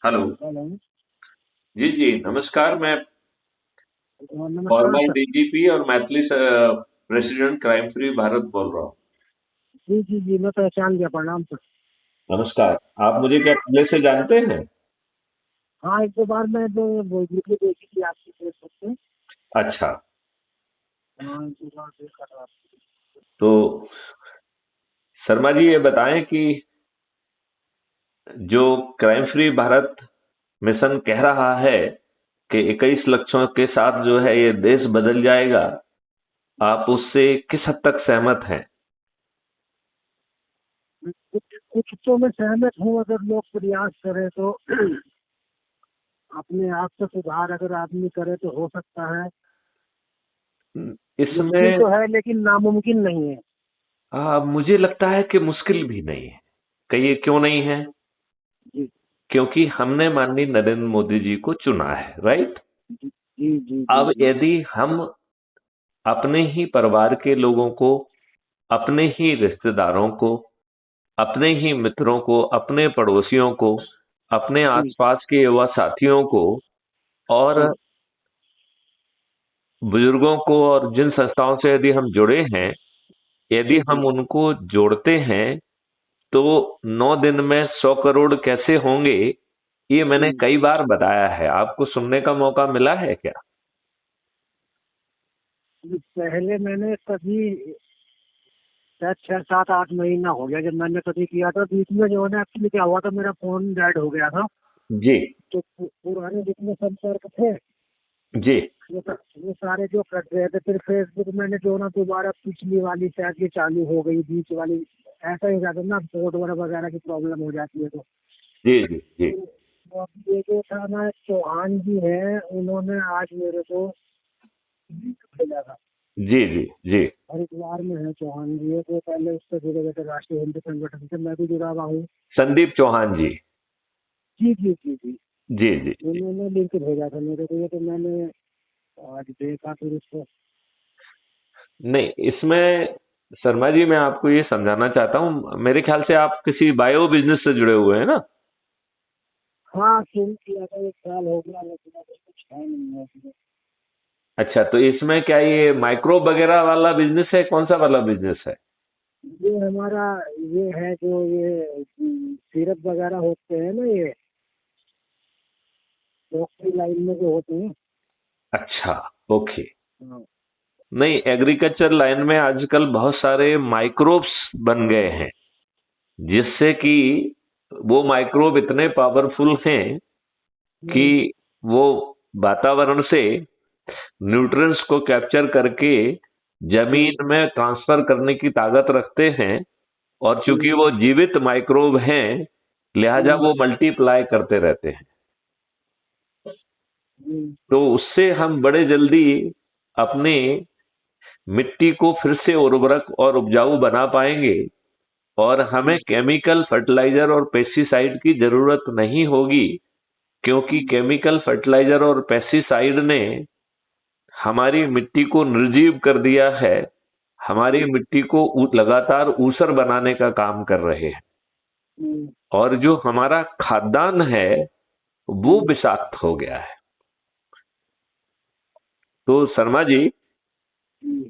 Hello. Hello. जी जी नमस्कार। मैं नमस्कार फॉर्मर सर। डीजीपी और Maithili president crime free Bharat बोल रहा हूँ। जी जी जी, मैं पहचान गया। प्रणाम सर। नमस्कार। आप मुझे क्या पहले से जानते हैं? हाँ, एक दो बार मैं जो वीडियो देखी थी आपकी फेसबुक पे। अच्छा। हाँ, एक दो बार देखा था। तो शर्मा जी ये बताएं कि जो क्राइम फ्री भारत मिशन कह रहा है कि 21 लक्ष्यों के साथ जो है ये देश बदल जाएगा, आप उससे किस हद तक सहमत हैं? कुछ कुछ तो मैं सहमत हूँ, अगर लोग प्रयास करें तो। अपने आप से सुधार अगर आदमी करे तो हो सकता है। मुश्किल इसमें तो है लेकिन नामुमकिन नहीं है। मुझे लगता है कि मुश्किल भी नहीं है। कहिए क्यों नहीं है? जी क्योंकि हमने माननीय नरेंद्र मोदी जी को चुना है, राइट? जी जी जी जी अब जी। यदि हम अपने ही परिवार के लोगों को, अपने ही रिश्तेदारों को, अपने ही मित्रों को, अपने पड़ोसियों को, अपने जी आसपास के युवा साथियों को और जी बुजुर्गों को और जिन संस्थाओं से यदि हम जुड़े हैं, यदि जी जी हम उनको जोड़ते हैं तो 9 दिन में 100 करोड़ कैसे होंगे, ये मैंने जी। कई बार बताया है। आपको सुनने का मौका मिला है क्या? पहले मैंने कभी शायद 6 7 8 महीना हो गया जब मैंने कभी किया था। बीच में जो है ना, एक्चुअली क्या हुआ था, मेरा फोन डेड हो गया था। जी तो पुराने जितने संपर्क थे जी वो सारे जो कट गए थे। फिर फेसबुक मैंने जो ना दोबारा पिछली वाली शायद ये चालू हो गई, बीच वाली। ऐसा ही जाता ना, पोर्ट वगैरह की प्रॉब्लम हो जाती है तो। जी जी जी तो अब ये जो था ना, चौहान जी है, उन्होंने आज मेरे को लिंक भेजा था। जी जी जी। हरिद्वार में है चौहान जी है, तो पहले उससे जुड़े हुए थे, राष्ट्रीय हिंदी संगठन से मैं भी जुड़ा हुआ हूँ। संदीप चौहान जी। जी जी जी जी। जी जी जी। उन्होंने लिंक भेजा था मेरे को, ये तो मैंने आज देखा फिर उसको। नहीं, इसमें शर्मा जी मैं आपको ये समझाना चाहता हूँ, मेरे ख्याल से आप किसी बायो बिजनेस से जुड़े हुए हैं ना? हाँ, शुरू किया था, 1 साल हो गया, लेकिन अभी कुछ है नहीं है इसमें। अच्छा, तो इसमें क्या ये माइक्रो वगैरह वाला बिजनेस है? कौन सा वाला बिजनेस है? ये हमारा ये है जो ये सिरप वगैरह होते हैं ना, ये डॉक्टरी लाइन में जो होते हैं। अच्छा, ओके। हाँ। नहीं, एग्रीकल्चर लाइन में आजकल बहुत सारे माइक्रोब्स बन गए हैं, जिससे कि वो माइक्रोब इतने पावरफुल हैं कि हम्म, वो वातावरण से न्यूट्रिएंट्स को कैप्चर करके हम्म, जमीन में ट्रांसफर करने की ताकत रखते हैं। और चूंकि हम्म, वो जीवित माइक्रोब हैं, लिहाजा हम्म, वो मल्टीप्लाई करते रहते हैं। हम्म, तो उससे हम बड़े जल्दी अपने मिट्टी को फिर से उर्वरक और उपजाऊ बना पाएंगे और हमें हम्म, केमिकल फर्टिलाइजर और पेस्टिसाइड की जरूरत नहीं होगी, क्योंकि हम्म, केमिकल फर्टिलाइजर और पेस्टिसाइड ने हमारी मिट्टी को निर्जीव कर दिया है, हमारी हम्म, मिट्टी को लगातार ऊसर बनाने का काम कर रहे हैं। हम्म, और जो हमारा खाद्यान्न है वो हम्म, विषाक्त हो गया है। तो शर्मा जी, हम्म,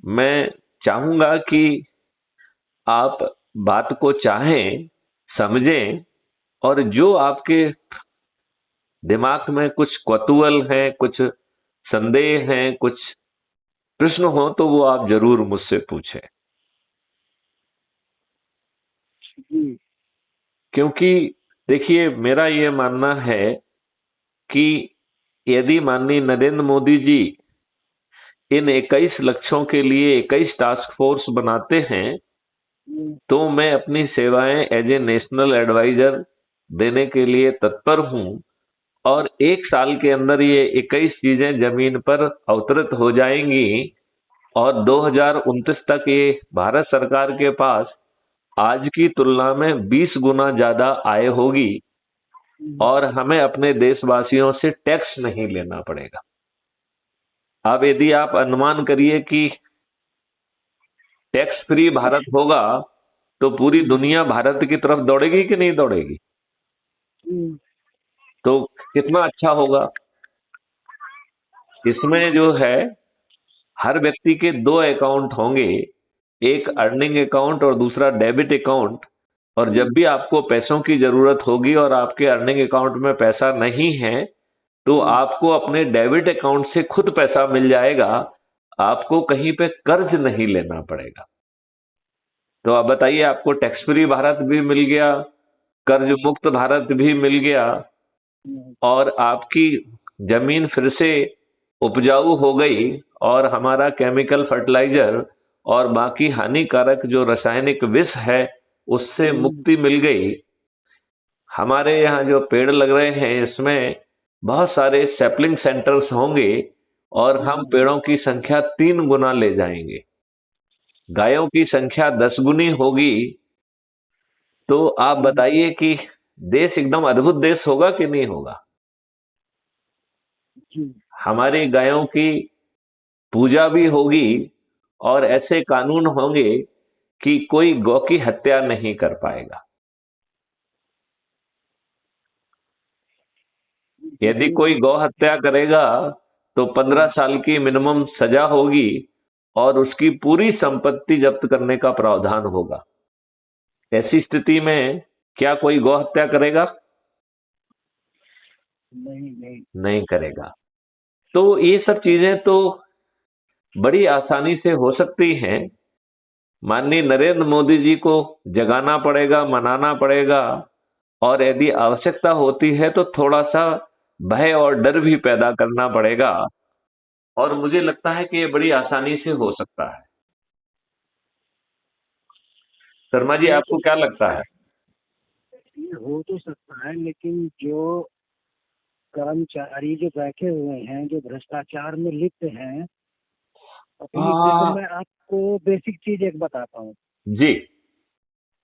मैं चाहूंगा कि आप बात को चाहें, समझें, और जो आपके दिमाग में कुछ कौतूहल है, कुछ संदेह हैं, कुछ प्रश्न हो तो वो आप जरूर मुझसे पूछें। जी क्योंकि देखिए, मेरा ये मानना है कि यदि माननीय नरेंद्र मोदी जी इन 21 लक्ष्यों के लिए 21 टास्क फोर्स बनाते हैं, हम्म, तो मैं अपनी सेवाएं एज ए नेशनल एडवाइजर देने के लिए तत्पर हूं। और 1 साल के अंदर ये 21 चीजें जमीन पर अवतरित हो जाएंगी और 2029 तक ये भारत सरकार के पास आज की तुलना में 20 गुना ज्यादा आय होगी हम्म, और हमें अपने देशवासियों से टैक्स नहीं लेना पड़ेगा। अब यदि आप अनुमान करिए कि टैक्स फ्री भारत होगा तो पूरी हम्म, दुनिया भारत की तरफ दौड़ेगी कि नहीं दौड़ेगी? हम्म, तो कितना अच्छा होगा। इसमें जो है हर व्यक्ति के दो अकाउंट होंगे, एक अर्निंग अकाउंट और दूसरा डेबिट अकाउंट। और जब भी आपको पैसों की जरूरत होगी और आपके अर्निंग अकाउंट में पैसा नहीं है तो आपको अपने डेबिट अकाउंट से खुद पैसा मिल जाएगा, आपको कहीं पे कर्ज नहीं लेना पड़ेगा। तो आप बताइए, आपको टैक्स फ्री भारत भी मिल गया, कर्ज मुक्त भारत भी मिल गया, और आपकी जमीन फिर से उपजाऊ हो गई, और हमारा केमिकल फर्टिलाइजर और बाकी हानिकारक जो रासायनिक विष है उससे मुक्ति मिल गई। हमारे यहाँ जो पेड़ लग रहे हैं इसमें बहुत सारे सैपलिंग सेंटर्स होंगे और हम पेड़ों की संख्या 3 गुना ले जाएंगे। गायों की संख्या 10 गुनी होगी। तो आप बताइए कि देश एकदम अद्भुत देश होगा कि नहीं होगा। हमारी गायों की पूजा भी होगी और ऐसे कानून होंगे कि कोई गौ की हत्या नहीं कर पाएगा। यदि कोई गौ हत्या करेगा तो 15 साल की मिनिमम सजा होगी और उसकी पूरी संपत्ति जब्त करने का प्रावधान होगा। ऐसी स्थिति में क्या कोई गौ हत्या करेगा? नहीं करेगा। तो ये सब चीजें तो बड़ी आसानी से हो सकती हैं। माननीय नरेंद्र मोदी जी को जगाना पड़ेगा, मनाना पड़ेगा, और यदि आवश्यकता होती है तो थोड़ा सा भय और डर भी पैदा करना पड़ेगा। और मुझे लगता है कि ये बड़ी आसानी से हो सकता है। शर्मा जी, आपको क्या लगता है? ये हो तो सकता है, लेकिन जो कर्मचारी जो बैठे हुए हैं, जो भ्रष्टाचार में लिप्त हैं, अभी देखो मैं आपको बेसिक चीज एक बताता हूँ जी।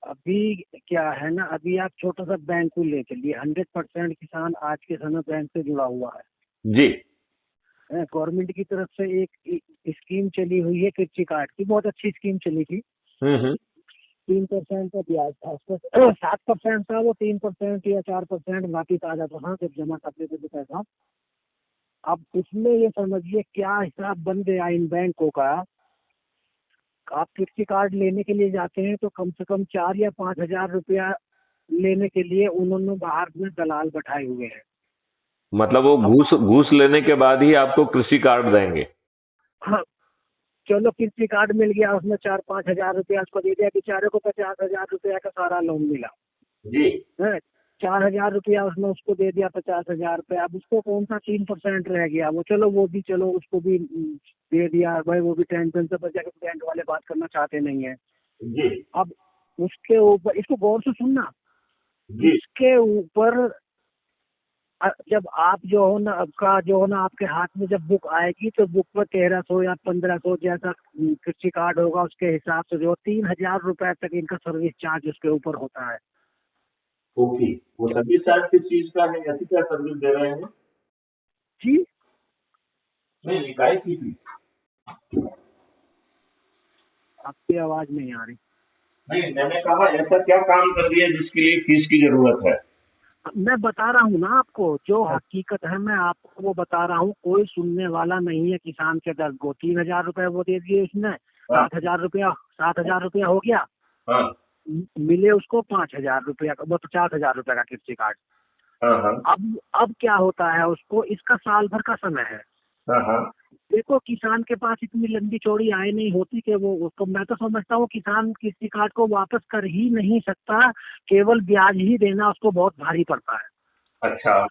अभी क्या है ना, अभी आप छोटा सा बैंक को ले चलिए, 100% किसान आज के समय बैंक से जुड़ा हुआ है जी। गवर्नमेंट की तरफ से एक स्कीम चली हुई है कृषि कार्ड की, बहुत अच्छी स्कीम चली थी। 3% का ब्याज था उसका, 7% था वो, 3% या 4% वापिस आ जाता था जब जमा करते थे तो पैसा। अब इसमें ये समझिए क्या हिसाब बन गया इन बैंकों का। आप कृषि कार्ड लेने के लिए जाते हैं तो कम से कम 4 या 5 हजार रुपया लेने के लिए उन्होंने बाहर में दलाल बैठाए हुए हैं। मतलब वो घूस लेने के बाद ही आपको कृषि कार्ड देंगे? हाँ, चलो कृषि कार्ड मिल गया, उसमें 4-5 हजार रुपया उसको दे दिया, बेचारे को 50 हजार रुपया का सारा लोन मिला जी। 4 हजार रुपया उसने उसको दे दिया, 50 हजार रुपया। अब उसको कौन सा 3% रह गया, वो चलो उसको भी दे दिया भाई, वो भी टेंशन से बचा के बैंक वाले बात करना चाहते नहीं है जी। अब उसके ऊपर, इसको गौर से सुनना, इसके ऊपर जब आप जो हो ना, आपका जो हो ना, आपके हाथ में जब बुक आएगी तो बुक पर 1300 या 1500 जैसा कृषि कार्ड होगा, उसके हिसाब से जो 3000 रुपए तक इनका सर्विस चार्ज उसके ऊपर होता है। ओके, वो सर्विस चार्ज किस चीज का है? ऐसी क्या सर्विस दे रहे हैं जी? नहीं, काय की फीस? आपकी आवाज नहीं आ रही। नहीं, मैंने कहा ऐसा क्या काम कर दिया जिसके लिए फीस की जरूरत है? मैं बता रहा हूँ ना आपको, जो हकीकत है मैं आपको वो बता रहा हूँ। कोई सुनने वाला नहीं है किसान के दर्द को। 3000 रुपए वो दे दिए उसने, 7 हजार रुपया हो गया। हाँ। मिले उसको 5 हजार रुपया का, वो 50 हजार रुपया का कृषि कार्ड। हाँ। अब क्या होता है, उसको इसका साल भर का समय है। हाँ। देखो किसान के पास इतनी लंबी चौड़ी आय नहीं होती कि वो उसको, मैं तो समझता हूँ किसान कृषि कार्ड को वापस कर ही नहीं सकता, केवल ब्याज ही देना उसको बहुत भारी पड़ता है। अच्छा।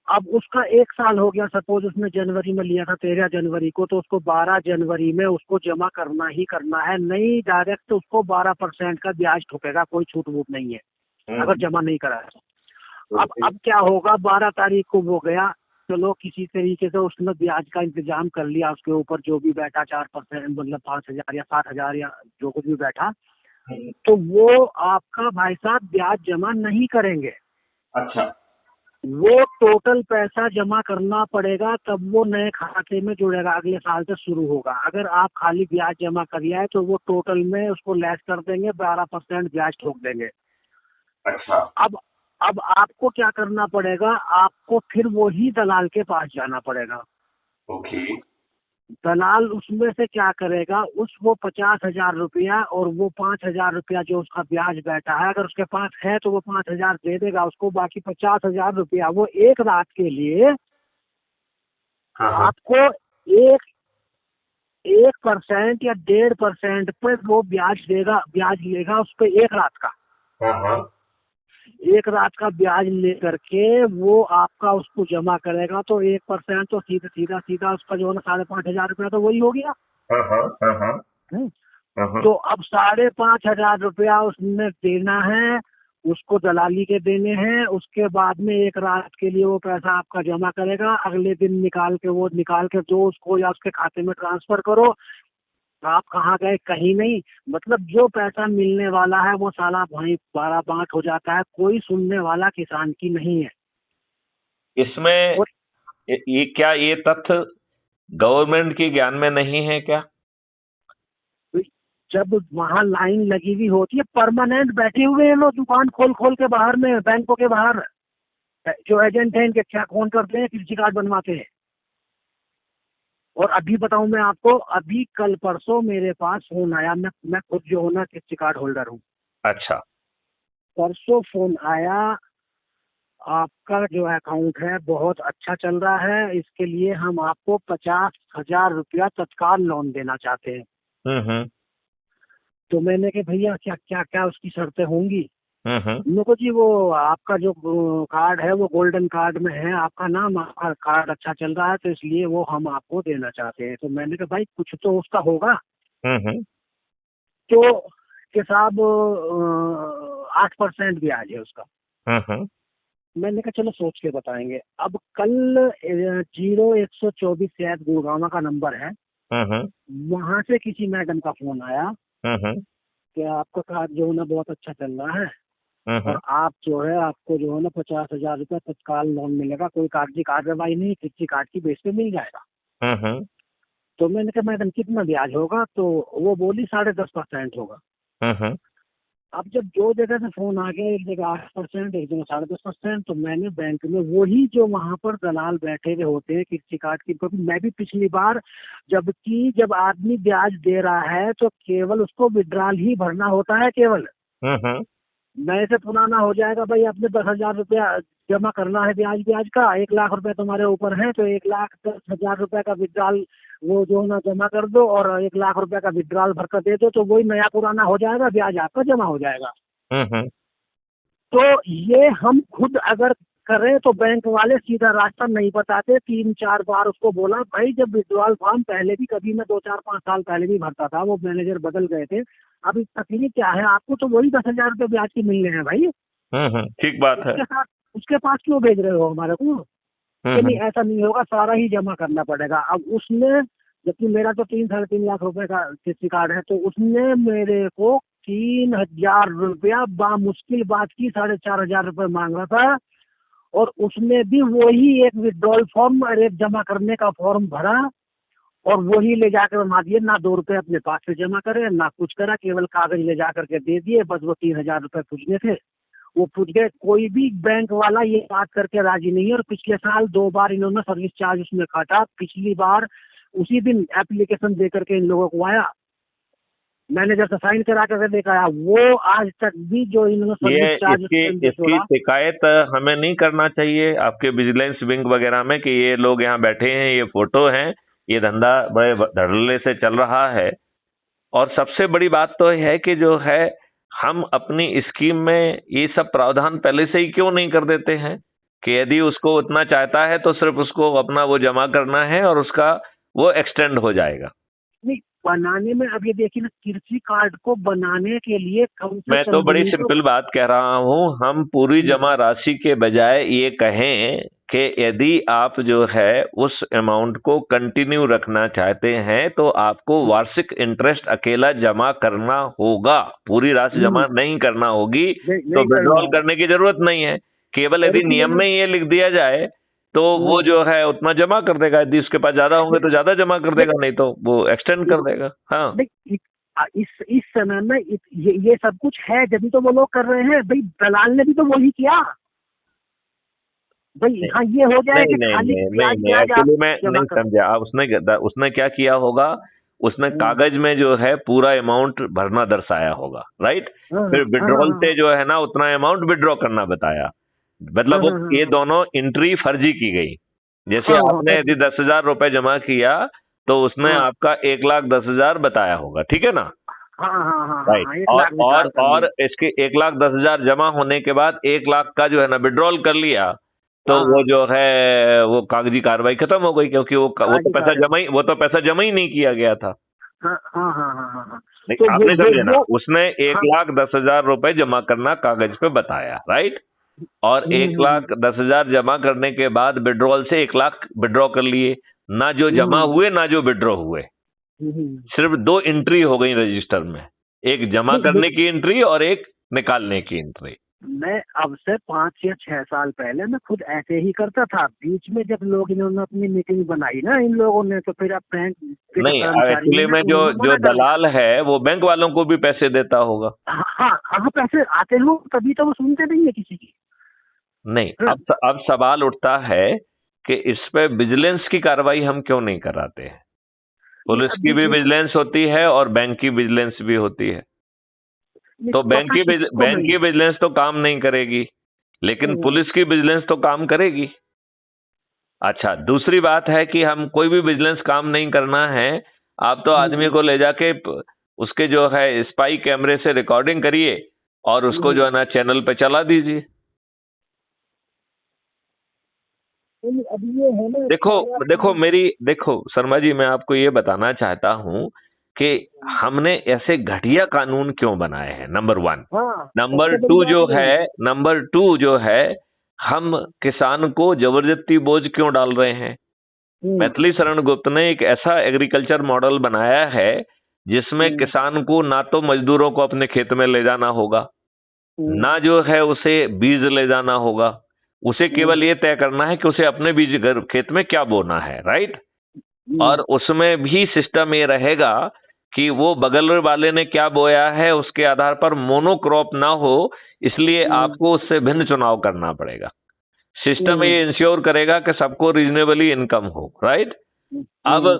अब उसका 1 साल हो गया, सपोज उसने जनवरी में लिया था 13 जनवरी को, तो उसको 12 जनवरी में उसको जमा करना ही करना है। नहीं डायरेक्ट उसको 12% का ब्याज ठोकेगा, कोई छूट वूट नहीं है अगर जमा नहीं करा तो। अब क्या होगा, 12 तारीख को वो गया, चलो किसी तरीके से उसने ब्याज का इंतजाम कर लिया, उसके ऊपर जो भी बैठा 4%, मतलब 5 हजार या 7 हजार या जो कुछ भी बैठा, तो वो आपका भाई साहब ब्याज जमा नहीं करेंगे। अच्छा। वो टोटल पैसा जमा करना पड़ेगा, तब वो नए खाते में जुड़ेगा, अगले साल से शुरू होगा। अगर आप खाली ब्याज जमा करिए तो वो टोटल में उसको लेस कर देंगे, 12% ब्याज ठोक देंगे। अच्छा। अब आपको क्या करना पड़ेगा, आपको फिर वही दलाल के पास जाना पड़ेगा। ओके। दलाल उसमें से क्या करेगा, उस वो 50,000 रुपया और वो 5,000 रुपया जो उसका ब्याज बैठा है, अगर उसके पास है तो वो 5,000 दे देगा उसको, बाकी 50,000 रुपया वो एक रात के लिए हाँ हाँ। आपको एक 1% या 1.5% पे वो ब्याज देगा, ब्याज लेगा उस पे एक रात का। हाँ हाँ। एक रात का ब्याज लेकर के वो आपका उसको जमा करेगा, तो 1% तो सीधा सीधा सीधा उसका जो है ना 5,500 रुपया तो वही हो गया। हाँ हाँ। हाँ हाँ। हम्म। हाँ हाँ। तो अब 5,500 रुपया उसने देना है, उसको दलाली के देने हैं। उसके बाद में एक रात के लिए वो पैसा आपका जमा करेगा, अगले दिन निकाल के दो उसको या उसके खाते में ट्रांसफर करो। आप कहाँ गए, कहीं नहीं। मतलब जो पैसा मिलने वाला है वो साला भाई 12 बांट हो जाता है, कोई सुनने वाला किसान की नहीं है। इसमें और ये क्या, ये तथ्य गवर्नमेंट के ज्ञान में नहीं है क्या? जब वहाँ लाइन लगी हुई होती है, परमानेंट बैठे हुए हैं लोग दुकान खोल खोल के बाहर में, बैंकों के बाहर जो एजेंट हैं इनके क्या फोन करते हैं, कृषि कार्ड बनवाते हैं। और अभी बताऊं मैं आपको, अभी कल परसों मेरे पास फोन आया, मैं खुद जो हूँ ना कृषि कार्ड होल्डर हूँ। अच्छा। परसों फोन आया, आपका जो अकाउंट है बहुत अच्छा चल रहा है, इसके लिए हम आपको 50,000 रुपया तत्काल लोन देना चाहते हैं। हम्म। तो मैंने कहा भैया क्या क्या क्या उसकी शर्तें होंगी। हम्म। उन लोगों को जी वो आपका जो कार्ड है वो गोल्डन कार्ड में है, आपका नाम, आपका कार्ड अच्छा चल रहा है तो इसलिए वो हम आपको देना चाहते हैं। तो मैंने कहा भाई कुछ तो उसका होगा। हम्म। तो के साहब 8% ब्याज है उसका। हम्म। मैंने कहा चलो सोच के बताएंगे। अब कल 0124 शायद गुड़गांव का नंबर है, हम्म। वहां से किसी मैडम का फोन आया हम्म। कि आपका कार्ड जो है ना बहुत अच्छा चल रहा है हम्म। और आप जो है आपको जो है ना 50,000 रुपया तत्काल लोन मिलेगा, कोई कागजी कार्रवाई नहीं, किसी कार्ड की बेस पे मिल जाएगा। हम्म। तो मैंने कहा मैडम कितना ब्याज होगा, तो वो बोली 10.5% होगा। हम्म। अब जब दो जगह से फोन आ गया, एक जगह 8%, एक जगह 10.5%, तो मैंने बैंक में वही जो वहां पर दलाल बैठे हुए होते हैं कृषि कार्ड की, क्योंकि मैं भी पिछली बार, जबकि जब आदमी ब्याज दे रहा है तो केवल उसको विड्रॉल ही भरना होता है केवल। हम्म। नए से पुराना हो जाएगा भाई, आपने 10,000 रुपया जमा करना है ब्याज ब्याज का, 1 लाख रुपए तुम्हारे ऊपर है तो 1,10,000 रुपए का विड्रॉल वो जो है ना जमा कर दो और 1 लाख रुपए का विड्रॉल भर कर दे दो, तो वही नया पुराना हो जाएगा, ब्याज आपका जमा हो जाएगा। हम्म। तो ये हम खुद अगर करें तो बैंक वाले सीधा रास्ता नहीं बताते। 3-4 बार उसको बोला भाई, जब विड्रॉल फॉर्म पहले भी कभी मैं 2-4-5 साल पहले भी भरता था, वो मैनेजर बदल गए थे। अभी तकलीफ क्या है आपको, तो वही 10,000 रुपये ब्याज की मिलने हैं भाई। ठीक बात है। उसके साथ उसके पास क्यों भेज रहे हो हमारे को, कि नहीं ऐसा नहीं होगा, सारा ही जमा करना पड़ेगा। अब उसने, जबकि मेरा तो 3-3.5 लाख रुपए का किसी कार्ड है, तो उसने मेरे को 3,000 रुपया बामुश्किल बात की 4,500 रुपये मांग रहा था। और उसने भी वही एक विड्रॉल फॉर्म और एक जमा करने का फॉर्म भरा और वही ले जाकर जमा दिए, ना 2 रुपए अपने पास से जमा करे ना कुछ करा, केवल कागज ले जा करके दे दिए, बस वो 3,000 रुपये पूछने थे वो पूछ गए। कोई भी बैंक वाला ये बात करके राजी नहीं है। और पिछले साल 2 बार इन्होंने सर्विस चार्ज उसमें काटा। पिछली बार उसी दिन एप्लीकेशन दे करके इन लोगों को आया, मैनेजर से साइन करा करके देखा आया, वो आज तक भी जो इन्होंने ये सर्विस चार्ज इसकी उसके अंदर इसकी छोड़ा। शिकायत हमें नहीं करना चाहिए आपके विजिलेंस विंग वगैरह में कि ये लोग यहाँ बैठे हैं, ये फोटो हैं, ये धंधा बड़े धड़ल्ले से चल रहा है। और सबसे बड़ी बात तो है कि जो है, हम अपनी स्कीम में ये सब प्रावधान पहले से ही क्यों नहीं कर देते हैं कि यदि उसको उतना चाहता है तो सिर्फ उसको अपना वो जमा करना है और उसका वो एक्सटेंड हो जाएगा। नहीं, बनाने में अब ये देखिए ना, कृषि कार्ड को बनाने के लिए कम से मैं तो कम भी बड़ी नहीं तो सिंपल बात कह रहा हूं, हम पूरी जमा राशि के बजाय ये कहें कि यदि आप जो है उस अमाउंट को कंटिन्यू रखना चाहते हैं तो आपको वार्षिक इंटरेस्ट अकेला जमा करना होगा, पूरी राशि जमा नहीं करना होगी। तो नहीं करना विड्रॉल होगा। करने की जरूरत नहीं है। केवल और यदि इसीलिए नियम मैं में ये लिख दिया जाए तो वो हम्म, जो है उतना जमा कर देगा, यदि उसके पास ज्यादा होंगे तो ज्यादा जमा कर देगा, नहीं नहीं तो वो एक्सटेंड कर देगा। हाँ। नहीं, इस समय में ये सब कुछ है जब तो वो लोग कर रहे हैं भाई, दलाल ने भी तो वही किया। भाई हाँ ये हो जाए नहीं कि नहीं खाली नहीं नहीं ब्याज नहीं, ब्याज आप एक्चुअली मैं जमा नहीं करो। समझा आप। उसने क्या किया होगा, उसने हम्म, कागज में जो है पूरा अमाउंट भरना दर्शाया होगा, राइट। हाँ फिर हाँ हाँ विड्रॉल हाँ से जो है ना उतना अमाउंट विड्रॉ करना बताया। मतलब हाँ वो हाँ ये हाँ दोनों एंट्री फर्जी की गई। जैसे हाँ हाँ आपने यदि 10,000 रुपए जमा किया तो उसने हाँ आपका 1,10,000 बताया होगा, ठीक है ना, हाँ हाँ हाँ हाँ राइट। हाँ, 1 लाख और विड्रॉल कर और लिए। इसके 1,10,000 जमा होने के बाद 1 लाख का जो है ना विड्रॉल कर लिया, तो हाँ वो हाँ जो है वो कागजी कार्रवाई खत्म हो गई, क्योंकि काजी कार्य। वो तो पैसा जमा ही नहीं किया गया था। हाँ हाँ हाँ हाँ हाँ हाँ। नहीं, तो आपने समझे ना, वो उसने एक हाँ। लाख दस हजार रुपए जमा करना कागज पे बताया, राइट। और हम्म, एक हम्म, लाख दस हजार जमा करने के बाद विड्रॉल से 1 लाख विड्रॉ कर लिए, ना जो जमा हम्म, हुए ना जो विड्रॉ हुए। हम्म। सिर्फ दो एंट्री हो गई रजिस्टर में, एक जमा नहीं करने की एंट्री और एक निकालने की एंट्री। मैं अब से 5 या 6 साल पहले मैं खुद ऐसे ही करता था। बीच में जब लोग इन्होंने अपनी मीटिंग बनाई ना इन लोगों ने, तो फिर अब बैंक के जो नहीं, कर्मचारी एक्चुअली हैं में जो उन्होंने जो मना कर दिया। दलाल है वो बैंक वालों को भी पैसे देता होगा। हाँ हाँ हाँ, पैसे आते हो तभी तो वो सुनते नहीं है किसी की। नहीं, हाँ, अब सवाल उठता है कि इस पे विजिलेंस की कार्रवाई हम क्यों नहीं कराते हैं। नहीं पुलिस की अभी भी विजिलेंस होती है और बैंक की विजिलेंस भी होती है। ये तो पता किसको बैंक नहीं की है। विजिलेंस तो काम नहीं करेगी, लेकिन हम्म, पुलिस की विजिलेंस तो काम करेगी। अच्छा, दूसरी बात है कि हम कोई भी विजिलेंस काम नहीं करना है, आप तो आदमी हम्म, को ले जाके उसके जो है स्पाई कैमरे से रिकॉर्डिंग करिए और उसको जो हम्म। है ना चैनल पे चला दीजिए। अभी ये है ना देखो सारा देखो काम। मेरी देखो शर्मा जी, मैं आपको ये बताना चाहता हूं कि हमने ऐसे घटिया कानून क्यों बनाए हैं, नंबर वन। हाँ सबसे बड़ी बात ये है। नंबर टू जो है, हम किसान को जबरदस्ती बोझ क्यों डाल रहे हैं। हम्म, मैथिली शरण गुप्त ने एक ऐसा एग्रीकल्चर मॉडल बनाया है जिसमें हम्म, किसान को ना तो मजदूरों को अपने खेत में ले जाना होगा, हम्म, ना जो है उसे बीज ले जाना होगा। उसे हम्म, केवल ये तय करना है कि उसे अपने बीज घर खेत में क्या बोना है, राइट। हम्म, और उसमें भी सिस्टम ये रहेगा कि वो बगल वाले ने क्या बोया है उसके आधार पर मोनोक्रॉप ना हो, इसलिए हम्म, आपको उससे भिन्न चुनाव करना पड़ेगा। सिस्टम हम्म, ये इंश्योर करेगा कि सबको रीजनेबली इनकम हो, राइट। अब हम्म,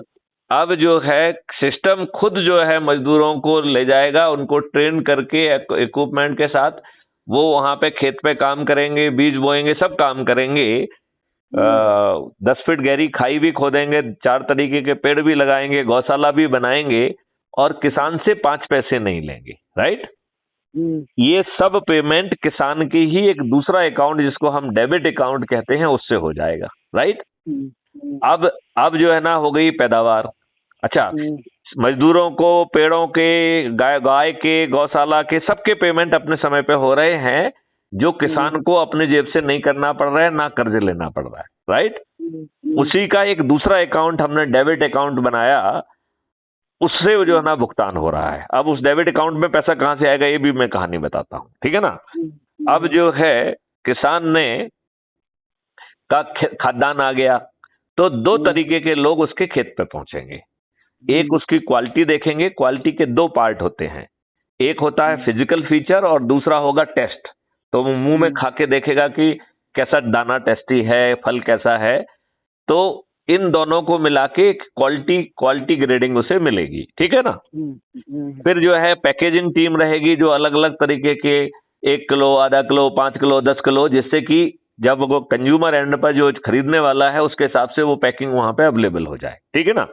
अब जो है सिस्टम खुद जो है मजदूरों को ले जाएगा, उनको ट्रेन करके इक्विपमेंट के साथ वो वहां पे खेत पे काम करेंगे, बीज बोएंगे, सब काम करेंगे। 10 फीट गहरी खाई भी खोदेंगे, 4 तरीके के पेड़ भी लगाएंगे, गौशाला भी बनाएंगे और किसान से 5 पैसे नहीं लेंगे, राइट। हम्म, ये सब पेमेंट किसान की ही एक दूसरा अकाउंट जिसको हम डेबिट अकाउंट कहते हैं उससे हो जाएगा, राइट। हम्म, अब जो है ना हो गई पैदावार। अच्छा, हम्म, मजदूरों को, पेड़ों के, गाय के, गौशाला के, सबके पेमेंट अपने समय पे हो रहे हैं, जो हम्म, किसान को अपने जेब से नहीं करना पड़ रहा है, ना कर्ज लेना पड़ रहा है, राइट। उसी का एक दूसरा अकाउंट हमने डेबिट अकाउंट बनाया, उससे वो जो है ना भुगतान हो रहा है। अब उस डेबिट अकाउंट में पैसा कहां से आएगा ये भी मैं कहानी बताता हूं, ठीक है ना। अब जो है किसान ने का खाद्यान्न आ गया, तो दो तरीके के लोग उसके खेत पे पहुंचेंगे। एक उसकी क्वालिटी देखेंगे, क्वालिटी के दो पार्ट होते हैं, एक होता है फिजिकल फीचर और दूसरा होगा टेस्ट। तो वो मुंह में खा के देखेगा कि कैसा दाना टेस्टी है, फल कैसा है। तो इन दोनों को मिला के एक क्वालिटी क्वालिटी ग्रेडिंग उसे मिलेगी, ठीक है ना। फिर जो है पैकेजिंग टीम रहेगी जो अलग अलग तरीके के 1 किलो, आधा किलो, 5 किलो, 10 किलो, जिससे कि जब वो कंज्यूमर एंड पर जो खरीदने वाला है उसके हिसाब से वो पैकिंग वहां पे अवेलेबल हो जाए, ठीक है ना।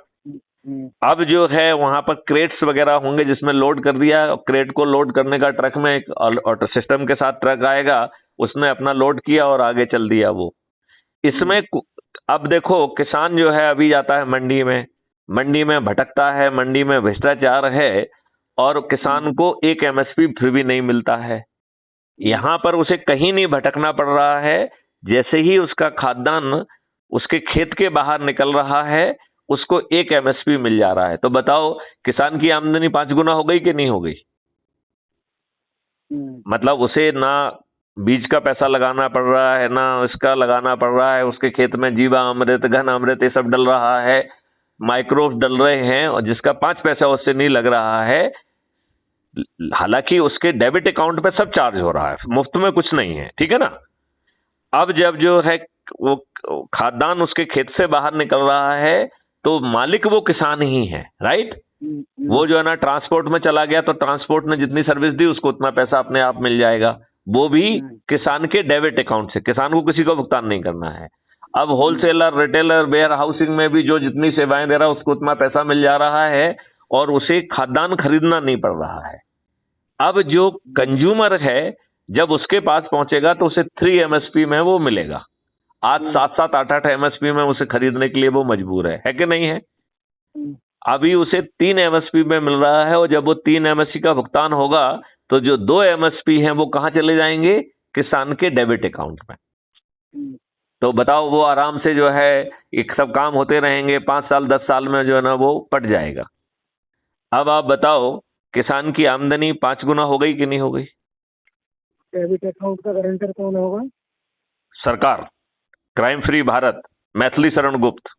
अब जो है वहां पर क्रेट्स वगैरह होंगे जिसमें लोड कर दिया, क्रेट को लोड करने का ट्रक में एक ऑटो सिस्टम के साथ ट्रक आएगा, उसने अपना लोड किया और आगे चल दिया वो। इसमें अब देखो किसान जो है अभी जाता है मंडी में भटकता है, मंडी में भ्रष्टाचार है और किसान को एक एमएसपी फिर भी नहीं मिलता है। यहां पर उसे कहीं नहीं भटकना पड़ रहा है, जैसे ही उसका खाद्यान्न उसके खेत के बाहर निकल रहा है उसको एक एमएसपी मिल जा रहा है। तो बताओ किसान की आमदनी 5 गुना हो गई कि नहीं हो गई। मतलब उसे ना बीज का पैसा लगाना पड़ रहा है, ना इसका लगाना पड़ रहा है, उसके खेत में जीवा अमृत, घन अमृत ये सब डल रहा है, माइक्रोब डल रहे हैं, और जिसका 5 पैसा उससे नहीं लग रहा है। हालांकि उसके डेबिट अकाउंट पे सब चार्ज हो रहा है, मुफ्त में कुछ नहीं है, ठीक है ना। अब जब जो है वो खाद्यान्न उसके खेत से बाहर निकल रहा है तो मालिक वो किसान ही है, राइट। वो जो है ना ट्रांसपोर्ट में चला गया तो ट्रांसपोर्ट ने जितनी सर्विस दी उसको उतना पैसा अपने आप मिल जाएगा, वो भी किसान के डेबिट अकाउंट से, किसान को किसी को भुगतान नहीं करना है। अब होलसेलर, रिटेलर, वेयर हाउसिंग में भी जो जितनी सेवाएं दे रहा है उसको उतना पैसा मिल जा रहा है और उसे खाद्यान्न खरीदना नहीं पड़ रहा है। अब जो कंज्यूमर है जब उसके पास पहुंचेगा तो उसे 3 MSP में वो मिलेगा। आज 7-7, 8-8 MSP में उसे खरीदने के लिए वो मजबूर है कि नहीं है। अभी उसे 3 MSP में मिल रहा है और जब वो 3 MSP का भुगतान होगा तो जो 2 MSP हैं वो कहां चले जाएंगे, किसान के डेबिट अकाउंट में। तो बताओ वो आराम से जो है एक सब काम होते रहेंगे, 5 साल 10 साल में जो है ना वो पट जाएगा। अब आप बताओ किसान की आमदनी 5 गुना हो गई कि नहीं हो गई। डेबिट अकाउंट का गारंटर कौन होगा? सरकार, क्राइम फ्री भारत, मैथिली शरण गुप्त।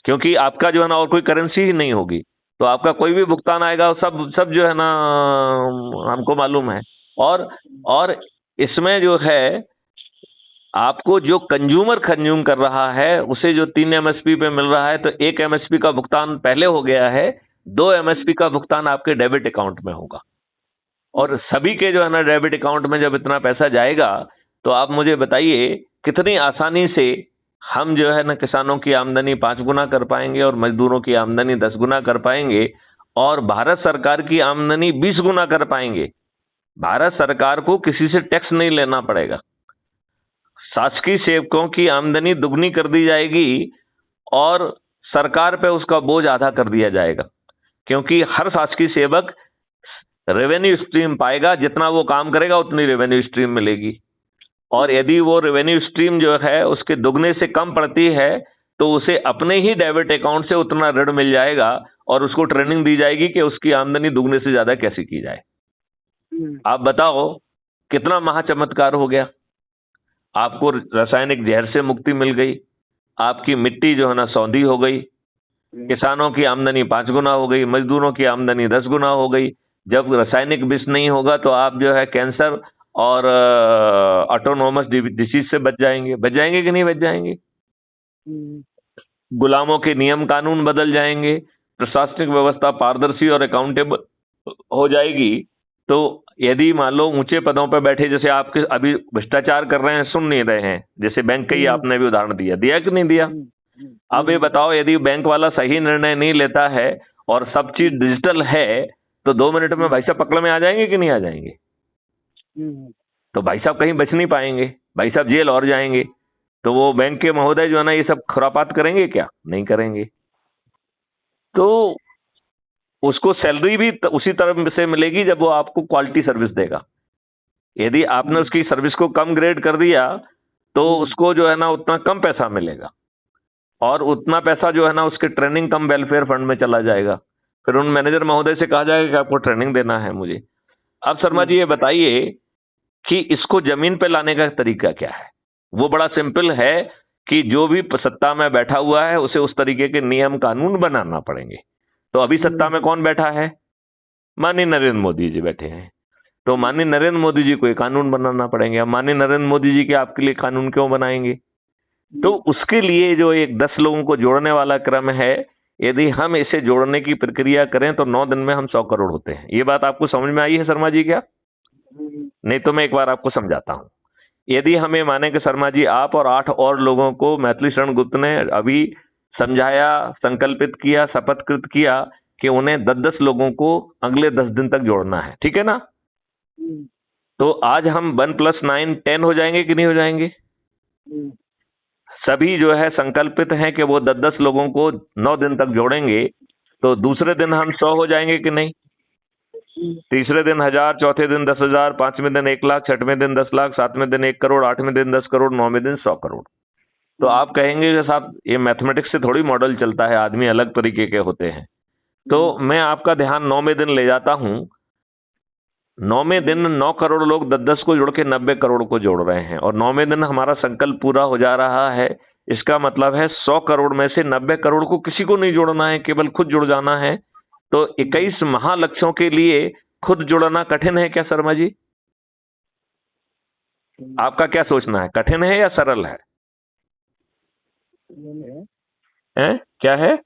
क्योंकि आपका जो है ना और कोई करेंसी ही नहीं होगी तो आपका कोई भी भुगतान आएगा सब सब जो है ना हमको मालूम है। और इसमें जो है आपको जो कंज्यूमर कंज्यूम कर रहा है उसे जो 3 MSP पे मिल रहा है तो 1 MSP का भुगतान पहले हो गया है, 2 MSP का भुगतान आपके डेबिट अकाउंट में होगा। और सभी के जो है ना डेबिट अकाउंट में जब इतना पैसा जाएगा तो आप मुझे बताइए कितनी आसानी से हम जो है ना किसानों की आमदनी 5 गुना कर पाएंगे और मजदूरों की आमदनी 10 गुना कर पाएंगे और भारत सरकार की आमदनी 20 गुना कर पाएंगे। भारत सरकार को किसी से टैक्स नहीं लेना पड़ेगा, शासकीय सेवकों की आमदनी दुगनी कर दी जाएगी और सरकार पे उसका बोझ आधा कर दिया जाएगा। क्योंकि हर शासकीय सेवक रेवेन्यू स्ट्रीम पाएगा, जितना वो काम करेगा उतनी रेवेन्यू स्ट्रीम मिलेगी। और यदि वो रेवेन्यू स्ट्रीम जो है उसके दुगने से कम पड़ती है तो उसे अपने ही डेबिट अकाउंट से उतना ऋण मिल जाएगा और उसको ट्रेनिंग दी जाएगी कि उसकी आमदनी दुगने से ज्यादा कैसे की जाए। आप बताओ कितना महाचमत्कार हो गया। आपको रासायनिक जहर से मुक्ति मिल गई, आपकी मिट्टी जो है ना सौंधी हो गई, किसानों की आमदनी 5 गुना हो गई, मजदूरों की आमदनी 10 गुना हो गई। जब रासायनिक विष नहीं होगा तो आप जो है कैंसर और ऑटोनोमस डिसीज से बच जाएंगे कि नहीं बच जाएंगे। गुलामों के नियम कानून बदल जाएंगे, प्रशासनिक व्यवस्था पारदर्शी और अकाउंटेबल हो जाएगी। तो यदि मान लो ऊंचे पदों पर बैठे, जैसे आपके अभी भ्रष्टाचार कर रहे हैं सुन नहीं रहे हैं, जैसे बैंक का ही आपने भी उदाहरण दिया कि नहीं दिया। अब ये बताओ यदि बैंक वाला सही निर्णय नहीं लेता है और सब चीज डिजिटल है तो 2 मिनट में भाई साहब पकड़ में आ जाएंगे कि नहीं आ जाएंगे। तो भाई साहब कहीं बच नहीं पाएंगे, भाई साहब जेल और जाएंगे। तो वो बैंक के महोदय जो है ना ये सब खुरापात करेंगे क्या? नहीं करेंगे। तो उसको सैलरी भी उसी तरह से मिलेगी जब वो आपको क्वालिटी सर्विस देगा। यदि आपने उसकी सर्विस को कम ग्रेड कर दिया तो उसको जो है ना उतना कम पैसा मिलेगा और उतना पैसा जो है ना उसके ट्रेनिंग कम वेलफेयर फंड में चला जाएगा। फिर उन मैनेजर महोदय से कहा जाएगा कि आपको ट्रेनिंग देना है मुझे। अब शर्मा जी ये बताइए कि इसको जमीन पे लाने का तरीका क्या है। वो बड़ा सिंपल है कि जो भी सत्ता में बैठा हुआ है उसे उस तरीके के नियम कानून बनाना पड़ेंगे। तो अभी सत्ता में कौन बैठा है? माननीय नरेंद्र मोदी जी बैठे हैं। तो माननीय नरेंद्र मोदी जी को ये कानून बनाना पड़ेंगे। अब माननीय नरेंद्र मोदी जी के आपके लिए कानून क्यों बनाएंगे? तो उसके लिए जो एक 10 लोगों को जोड़ने वाला क्रम है, यदि हम इसे जोड़ने की प्रक्रिया करें तो 9 दिन में हम 100 करोड़ होते हैं। ये बात आपको समझ में आई है शर्मा जी क्या? नहीं तो मैं एक बार आपको समझाता हूं। यदि हमें माने कि शर्मा जी आप और 8 और लोगों को मैथिली शरण गुप्त ने अभी समझाया, संकल्पित किया, शपथकृत किया कि उन्हें 10-10 लोगों को अगले 10 दिन तक जोड़ना है, ठीक है ना। तो आज हम 1+9 10 हो जाएंगे कि नहीं हो जाएंगे? सभी जो है संकल्पित हैं कि वो 10-10 लोगों को 9 दिन तक जोड़ेंगे। तो दूसरे दिन हम 100 हो जाएंगे कि नहीं? तीसरे दिन 1000, चौथे दिन 10,000, 5वें दिन 1 लाख, 6वें दिन 10 लाख, 7वें दिन 1 करोड़, 8वें दिन 10 करोड़, 9वें दिन 100 करोड़। तो आप कहेंगे कि साहब ये मैथमेटिक्स से थोड़ी मॉडल चलता है, आदमी अलग तरीके के होते हैं। तो मैं आपका ध्यान 9वें दिन ले जाता हूं। 9वें दिन 9 करोड़ लोग 10-10 को जोड़ के 90 करोड़ को जोड़ रहे हैं और 9वें दिन हमारा संकल्प पूरा हो जा रहा है। इसका मतलब है 100 करोड़ में से 90 करोड़ को किसी को नहीं जोड़ना है, केवल खुद जुड़ जाना है। तो 21 महालक्ष्यों के लिए खुद जुड़ना कठिन है क्या शर्मा जी? आपका क्या सोचना है, कठिन है या सरल है? हैं? क्या है?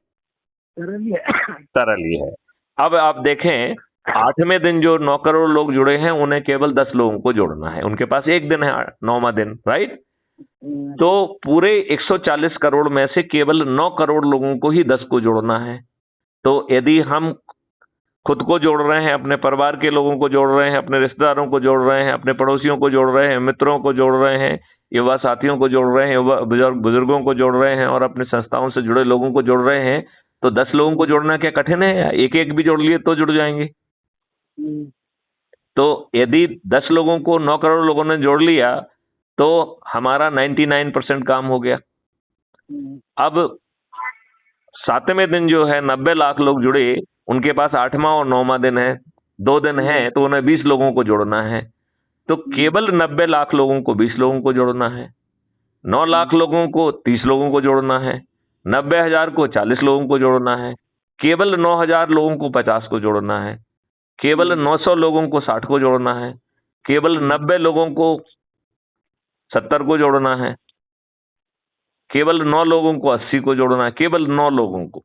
सरल ही है। अब आप देखें, 8वें दिन जो 9 करोड़ लोग जुड़े हैं उन्हें केवल 10 लोगों को जोड़ना है, उनके पास एक दिन है, 9वां दिन, राइट? तो पूरे 140 करोड़ में से केवल 9 करोड़ लोगों को ही 10 को जोड़ना है। तो यदि हम खुद को जोड़ रहे हैं, अपने परिवार के लोगों को जोड़ रहे हैं, अपने रिश्तेदारों को जोड़ रहे हैं, अपने पड़ोसियों को जोड़ रहे हैं, मित्रों को जोड़ रहे हैं, युवा साथियों को जोड़ रहे हैं, युवा बुजुर्गों को जोड़ रहे हैं और अपनी संस्थाओं से जुड़े लोगों को जोड़ रहे हैं, तो 10 लोगों को जोड़ना क्या कठिन है? एक एक भी जोड़ लिए तो जुड़ जाएंगे। तो यदि 10 लोगों को 9 करोड़ लोगों ने जोड़ लिया तो हमारा 99% काम हो गया। अब 7वें दिन जो है 90 लाख लोग जुड़े, उनके पास 8वां और 9वां दिन है, 2 दिन है, तो उन्हें 20 लोगों को जोड़ना है। तो केवल 90 लाख लोगों को 20 लोगों को जोड़ना है, 9 लाख लोगों को 30 लोगों को जोड़ना है, 90,000 को 40 लोगों को जोड़ना है, केवल 9,000 लोगों को 50 को जोड़ना है, केवल 900 लोगों को 60 को जोड़ना है, केवल 90 लोगों को 70 को जोड़ना है, केवल 9 लोगों को 80 को जोड़ना है, केवल 9 लोगों को।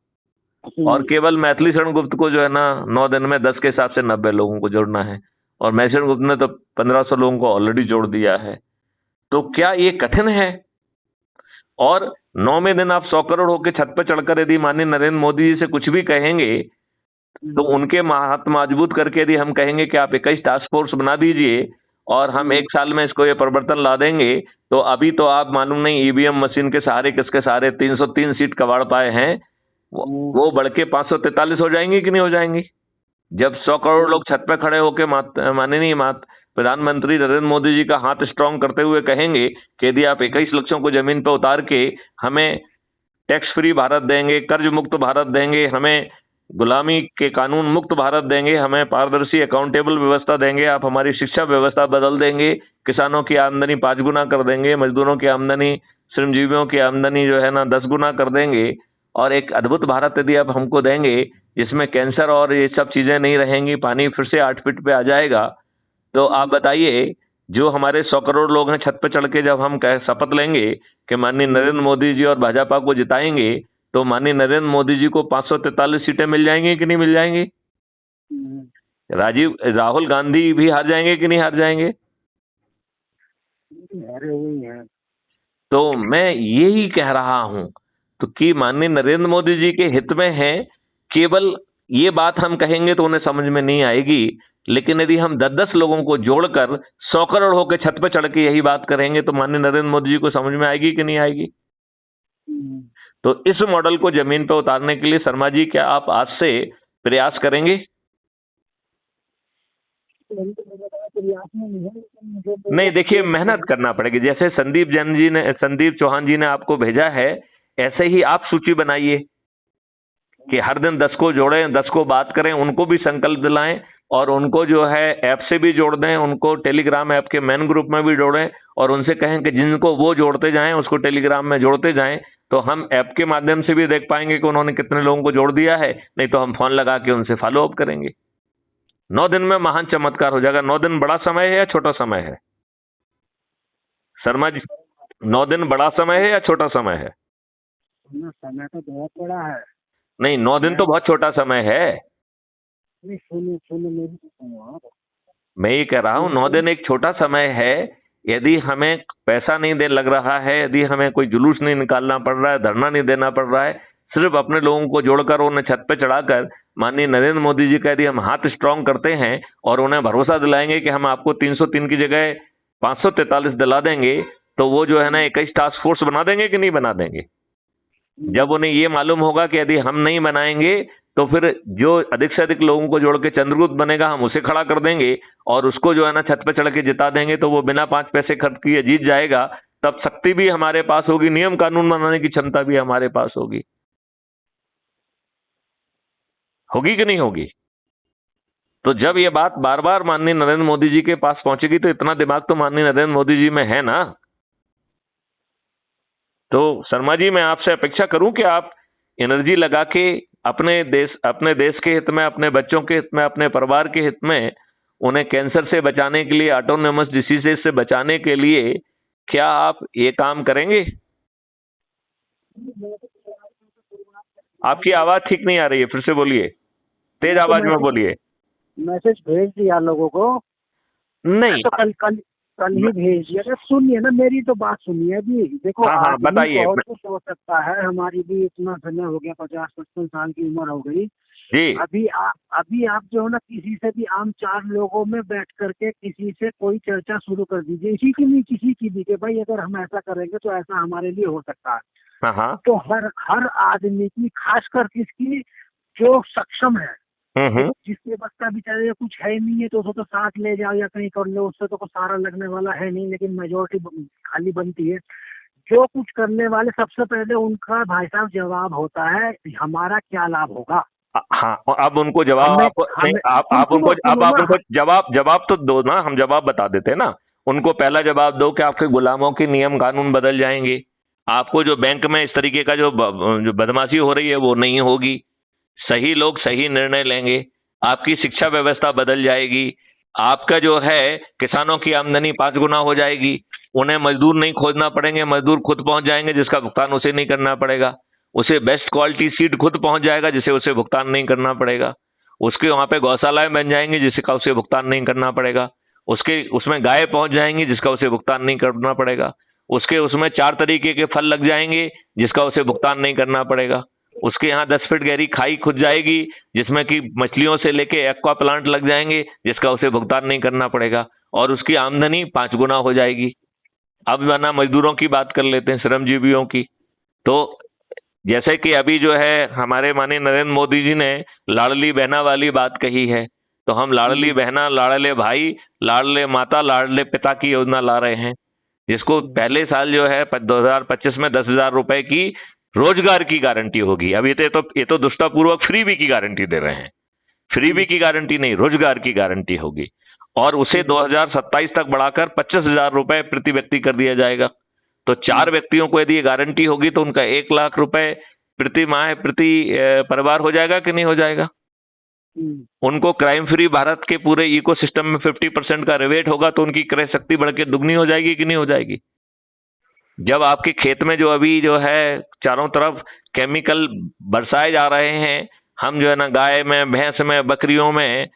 और केवल मैथिली शरण गुप्त को जो है ना 9 दिन में 10 के हिसाब से 90 लोगों को जोड़ना है, और मैथिली शरण गुप्त ने तो 1500 लोगों को ऑलरेडी जोड़ दिया है। तो क्या ये कठिन है? और 9वें दिन आप 100 करोड़ होकर छत पर चढ़कर यदि माननीय नरेंद्र मोदी जी से कुछ भी कहेंगे तो उनके हाथ मजबूत करके यदि हम कहेंगे कि आप 21 टास्क फोर्स बना दीजिए और हम 1 साल में इसको ये परिवर्तन ला देंगे, तो अभी तो आप मालूम नहीं ईवीएम मशीन के सहारे किसके सहारे 303 सीट कबाड़ पाए हैं, वो बढ़ के 543 हो जाएंगी कि नहीं हो जाएंगी? जब 100 करोड़ लोग छत पे खड़े होकर माननीय प्रधानमंत्री नरेंद्र मोदी जी का हाथ स्ट्रांग करते हुए कहेंगे कि यदि आप 21 लक्षों को जमीन पर उतार के हमें टैक्स फ्री भारत देंगे, कर्ज मुक्त भारत देंगे, हमें गुलामी के कानून मुक्त भारत देंगे, हमें पारदर्शी अकाउंटेबल व्यवस्था देंगे, आप हमारी शिक्षा व्यवस्था बदल देंगे, किसानों की आमदनी 5 गुना कर देंगे, मजदूरों की आमदनी, श्रमजीवियों की आमदनी जो है ना 10 गुना कर देंगे, और एक अद्भुत भारत यदि आप हमको देंगे जिसमें कैंसर और ये सब चीजें नहीं रहेंगी, पानी फिर से 8 फीट पे आ जाएगा, तो आप बताइए जो हमारे 100 करोड़ लोग हैं छत पे चढ़ के जब हम शपथ लेंगे कि माननीय नरेंद्र मोदी जी और भाजपा को जिताएंगे, तो माननीय नरेंद्र मोदी जी को 543 सीटें मिल जाएंगी कि नहीं मिल जाएंगी? राहुल गांधी भी हार जाएंगे कि नहीं हार जाएंगे? हारे हुए हैं। तो मैं यही कह रहा हूं तो कि माननीय नरेंद्र मोदी जी के हित में है, केवल ये बात हम कहेंगे तो उन्हें समझ में नहीं आएगी, लेकिन यदि हम 10-10 लोगों को जोड़कर 100 करोड़ होकर छत पर चढ़ के यही बात करेंगे तो माननीय नरेंद्र मोदी जी को समझ में आएगी कि नहीं आएगी? तो इस मॉडल को जमीन पर उतारने के लिए शर्मा जी क्या आप आज से प्रयास करेंगे? नहीं, देखिए मेहनत करना पड़ेगी। जैसे संदीप चौहान जी ने आपको भेजा है, ऐसे ही आप सूची बनाइए कि हर दिन 10 को जोड़ें, 10 को बात करें, उनको भी संकल्प दिलाएं और उनको जो है ऐप से भी जोड़ दें, उनको टेलीग्राम ऐप के मेन ग्रुप में भी जोड़ें और उनसे कहें कि जिनको वो जोड़ते जाएं उसको टेलीग्राम में जोड़ते जाएं, तो हम ऐप के माध्यम से भी देख पाएंगे कि उन्होंने कितने लोगों को जोड़ दिया है, नहीं तो हम फोन लगा के उनसे फॉलो अप करेंगे। 9 दिन में महान चमत्कार हो जाएगा। 9 दिन बड़ा समय है या छोटा समय है शर्मा जी? 9 दिन बड़ा समय है या छोटा समय है? समय तो बहुत बड़ा है। नहीं, 9 दिन तो बहुत छोटा समय है। मैं ये कह रहा हूं 9 दिन एक छोटा समय है। यदि हमें पैसा नहीं दे लग रहा है, यदि हमें कोई जुलूस नहीं निकालना पड़ रहा है, धरना नहीं देना पड़ रहा है, सिर्फ अपने लोगों को जोड़कर उन्हें छत पे चढ़ाकर माननीय नरेंद्र मोदी जी का यदि हम हाथ स्ट्रांग करते हैं और उन्हें भरोसा दिलाएंगे कि हम आपको 303 की जगह 543 दिला देंगे, तो वो जो है ना 21 टास्क फोर्स बना देंगे कि नहीं बना देंगे? जब उन्हें ये मालूम होगा कि यदि हम नहीं बनाएंगे तो फिर जो अधिक से अधिक लोगों को जोड़ के चंद्रगुप्त बनेगा हम उसे खड़ा कर देंगे और उसको जो है ना छत पे चढ़ के जिता देंगे, तो वो बिना 5 पैसे खर्च किए जीत जाएगा। तब शक्ति भी हमारे पास होगी, नियम कानून बनाने की क्षमता भी हमारे पास होगी। होगी कि नहीं होगी? तो जब ये बात बार बार माननीय नरेंद्र मोदी जी के पास पहुंचेगी तो इतना दिमाग तो माननीय नरेंद्र मोदी जी में है ना। तो शर्मा जी मैं आपसे अपेक्षा करूं कि आप एनर्जी लगा के अपने देश के हित में, अपने बच्चों के हित में, अपने परिवार के हित में उन्हें कैंसर से बचाने के लिए, ऑटोनमस डिसीजेस से बचाने के लिए क्या आप ये काम करेंगे? आपकी आवाज ठीक नहीं आ रही है, फिर से बोलिए, तेज आवाज में बोलिए। मैसेज भेज दिया लोगों को। नहीं तो कल कल कल ही भेज दिया। सुनिए ना, मेरी तो बात सुनिए अभी। देखो, हाँ हाँ बताइए बहुत कुछ हो सकता है, हमारी भी इतना समय हो गया, 50-55 साल की उम्र हो गई। जी। अभी आप जो है ना, किसी से भी आम 4 लोगों में बैठ करके किसी से कोई चर्चा शुरू कर दीजिए, इसी की नहीं किसी की भी, कि भाई अगर हम ऐसा करेंगे तो ऐसा हमारे लिए हो सकता है। हाँ हाँ। तो हर आदमी की, खासकर किसकी, जो सक्षम है, जिसके बस का बेचारे कुछ है ही नहीं है, तो उसको तो साथ ले जाओ या कहीं कर लो, उससे तो कुछ सारा लगने वाला है नहीं, लेकिन मेजोरिटी खाली बनती है। जो कुछ करने वाले, सबसे पहले उनका भाई साहब जवाब होता है, हमारा क्या लाभ होगा। हाँ, अब उनको जवाब आप उनको जवाब तो दो ना, हम जवाब बता देते हैं ना। उनको पहला जवाब दो कि आपके गुलामों के नियम कानून बदल जाएंगे, आपको जो बैंक में इस तरीके का जो बदमाशी हो रही है वो नहीं होगी, सही लोग सही निर्णय लेंगे, आपकी शिक्षा व्यवस्था बदल जाएगी, आपका जो है किसानों की आमदनी 5 गुना हो जाएगी, उन्हें मजदूर नहीं खोजना पड़ेंगे, मजदूर खुद पहुंच जाएंगे जिसका भुगतान उसे नहीं करना पड़ेगा, उसे बेस्ट क्वालिटी सीड खुद पहुंच जाएगा जिसे उसे भुगतान नहीं करना पड़ेगा, उसके वहां पे गौशालाएं बन जाएंगी जिसका उसे भुगतान नहीं करना पड़ेगा, उसके उसमें गाय पहुंच जाएंगी जिसका उसे भुगतान नहीं करना पड़ेगा, उसके उसमें 4 तरीके के फल लग जाएंगे जिसका उसे भुगतान नहीं करना पड़ेगा, उसके यहाँ 10 फीट गहरी खाई खुद जाएगी जिसमें कि मछलियों से लेके एक्वा प्लांट लग जाएंगे जिसका उसे भुगतान नहीं करना पड़ेगा, और उसकी आमदनी 5 गुना हो जाएगी। अब ना मजदूरों की बात कर लेते हैं, श्रमजीवियों की। तो जैसे कि अभी जो है हमारे माननीय नरेंद्र मोदी जी ने लाडली बहना वाली बात कही है, तो हम लाडली बहना, लाडले भाई, लाडले माता, लाडले पिता की योजना ला रहे हैं, जिसको पहले साल जो है 2025 में 10,000 रुपए की रोजगार की गारंटी होगी। अब ये तो दुष्टापूर्वक फ्रीबी की गारंटी दे रहे हैं, फ्रीबी की गारंटी नहीं, रोजगार की गारंटी होगी, और उसे 2027 तक बढ़ाकर 25,000 रुपए प्रति व्यक्ति कर दिया जाएगा। तो 4 व्यक्तियों को यदि ये गारंटी होगी तो उनका 1 लाख रुपए प्रति माह, प्रति परिवार हो जाएगा कि नहीं हो जाएगा? उनको क्राइम फ्री भारत के पूरे इकोसिस्टम में 50% का रिबेट होगा, तो उनकी क्रय शक्ति बढ़ के दुगनी हो जाएगी कि नहीं हो जाएगी? जब आपके खेत में जो अभी जो है चारों तरफ केमिकल बरसाए जा रहे हैं, हम जो है ना गाय में, भैंस में, बकरियों में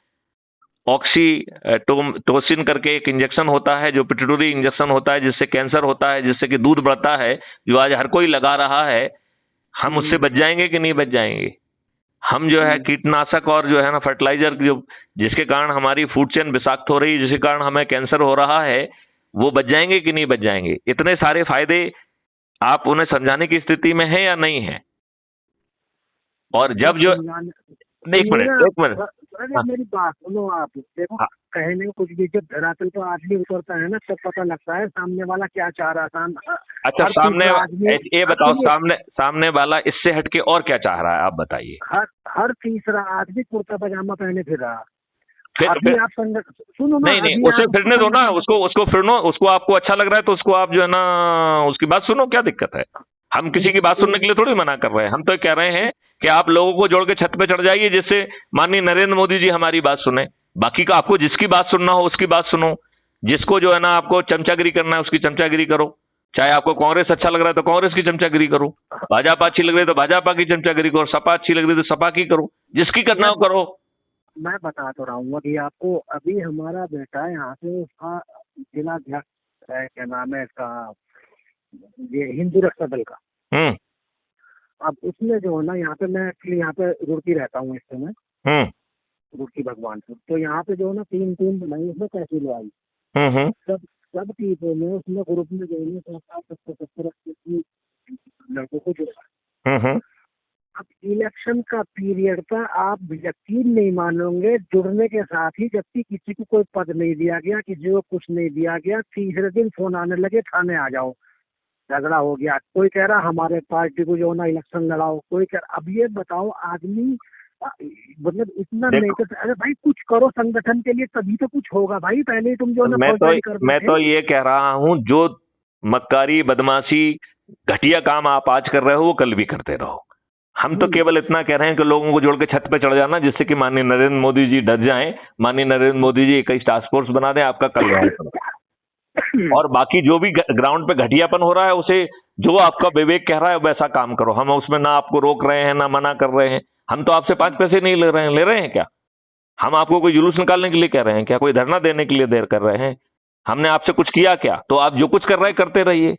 ऑक्सीटोसिन करके एक इंजेक्शन होता है, जो पिट्यूटरी इंजेक्शन होता है, जिससे कैंसर होता है, जिससे कि दूध बढ़ता है, जो आज हर कोई लगा रहा है, हम उससे बच जाएंगे कि नहीं बच जाएंगे? हम जो है कीटनाशक और जो है ना फर्टिलाइजर, जो जिसके कारण हमारी फूड चेन विषाक्त हो रही है, जिसके कारण हमें कैंसर हो रहा है, वो बच जाएंगे कि नहीं बच जाएंगे? इतने सारे फायदे आप उन्हें समझाने की स्थिति में है या नहीं है? और जब जो एक मिनट मेरी बात सुनो आप। देखो, कहने को कुछ भी, जब धरातल पर आदमी उतरता है ना, तब पता लगता है सामने वाला क्या चाह रहा है। अच्छा, ये बताओ, सामने वाला इससे हटके और क्या चाह रहा है, आप बताइए। हर तीसरा आदमी कुर्ता पजामा पहने फिर रहा। फिर आप सुनो ना, नहीं, उसे फिरने दो ना, उसको फिरनो, उसको आपको अच्छा लग रहा है तो उसको आप जो है ना उसकी बात सुनो, क्या दिक्कत है? हम किसी की बात सुनने के लिए थोड़ी मना कर रहे हैं, हम तो कह रहे हैं कि आप लोगों को जोड़ के छत पे चढ़ जाइए, जिससे माननीय नरेंद्र मोदी जी हमारी बात सुने। बाकी का आपको जिसकी बात सुनना हो उसकी बात सुनो, जिसको जो है ना आपको चमचागिरी करना है उसकी चमचागिरी करो, चाहे आपको कांग्रेस अच्छा लग रहा है तो कांग्रेस की चमचागिरी करो, भाजपा अच्छी लग रही है तो भाजपा की चमचागिरी करो, सपा अच्छी लग रही है तो सपा की करो, जिसकी करना हो करो। मैं बता तो रहा हूँ अभी आपको। अभी हमारा बेटा यहाँ पे, उसका जिलाध्यक्ष है, क्या नाम है इसका, ये हिंदू रक्षा दल का। अब उसमें जो है ना, यहाँ पे मैं एक्चुअली यहाँ पे रुड़की रहता हूँ इस समय, रुड़की भगवानपुर। तो यहाँ पे जो है ना 3 टीम बनाई, उसमें तहसील आई, सब टीमों में, उसमें ग्रुप में जो है 70 लड़कों को जोड़ा। अब इलेक्शन का पीरियड था, आप यकीन नहीं मानोगे, जुड़ने के साथ ही, जबकि किसी को कोई पद नहीं दिया गया, किसी को कुछ नहीं दिया गया, तीसरे दिन फोन आने लगे, थाने आ जाओ, झगड़ा हो गया। कोई कह रहा हमारे पार्टी को जो ना इलेक्शन लड़ाओ, कोई कह रहा। अब ये बताओ, आदमी मतलब इतना नहीं कर। अरे भाई, कुछ करो संगठन के लिए, तभी तो कुछ होगा भाई। पहले तुम जो ना मैं तो ये कह रहा हूँ, जो मक्कारी, बदमाशी, घटिया काम आप आज कर रहे हो वो कल भी करते रहो। हम तो केवल इतना कह रहे हैं कि लोगों को जोड़ के छत पे चढ़ जाना, जिससे कि माननीय नरेंद्र मोदी जी डर जाएं, माननीय नरेंद्र मोदी जी एक टास्क फोर्स बना दें, आपका कल्याण करो। और बाकी जो भी ग्राउंड पे घटियापन हो रहा है, उसे जो आपका विवेक कह रहा है वैसा काम करो। हम उसमें ना आपको रोक रहे हैं ना मना कर रहे हैं। हम तो आपसे 5 पैसे नहीं ले रहे हैं क्या? हम आपको कोई जुलूस निकालने के लिए कह रहे हैं क्या? कोई धरना देने के लिए देर कर रहे हैं? हमने आपसे कुछ किया क्या? तो आप जो कुछ कर रहे हैं करते रहिए,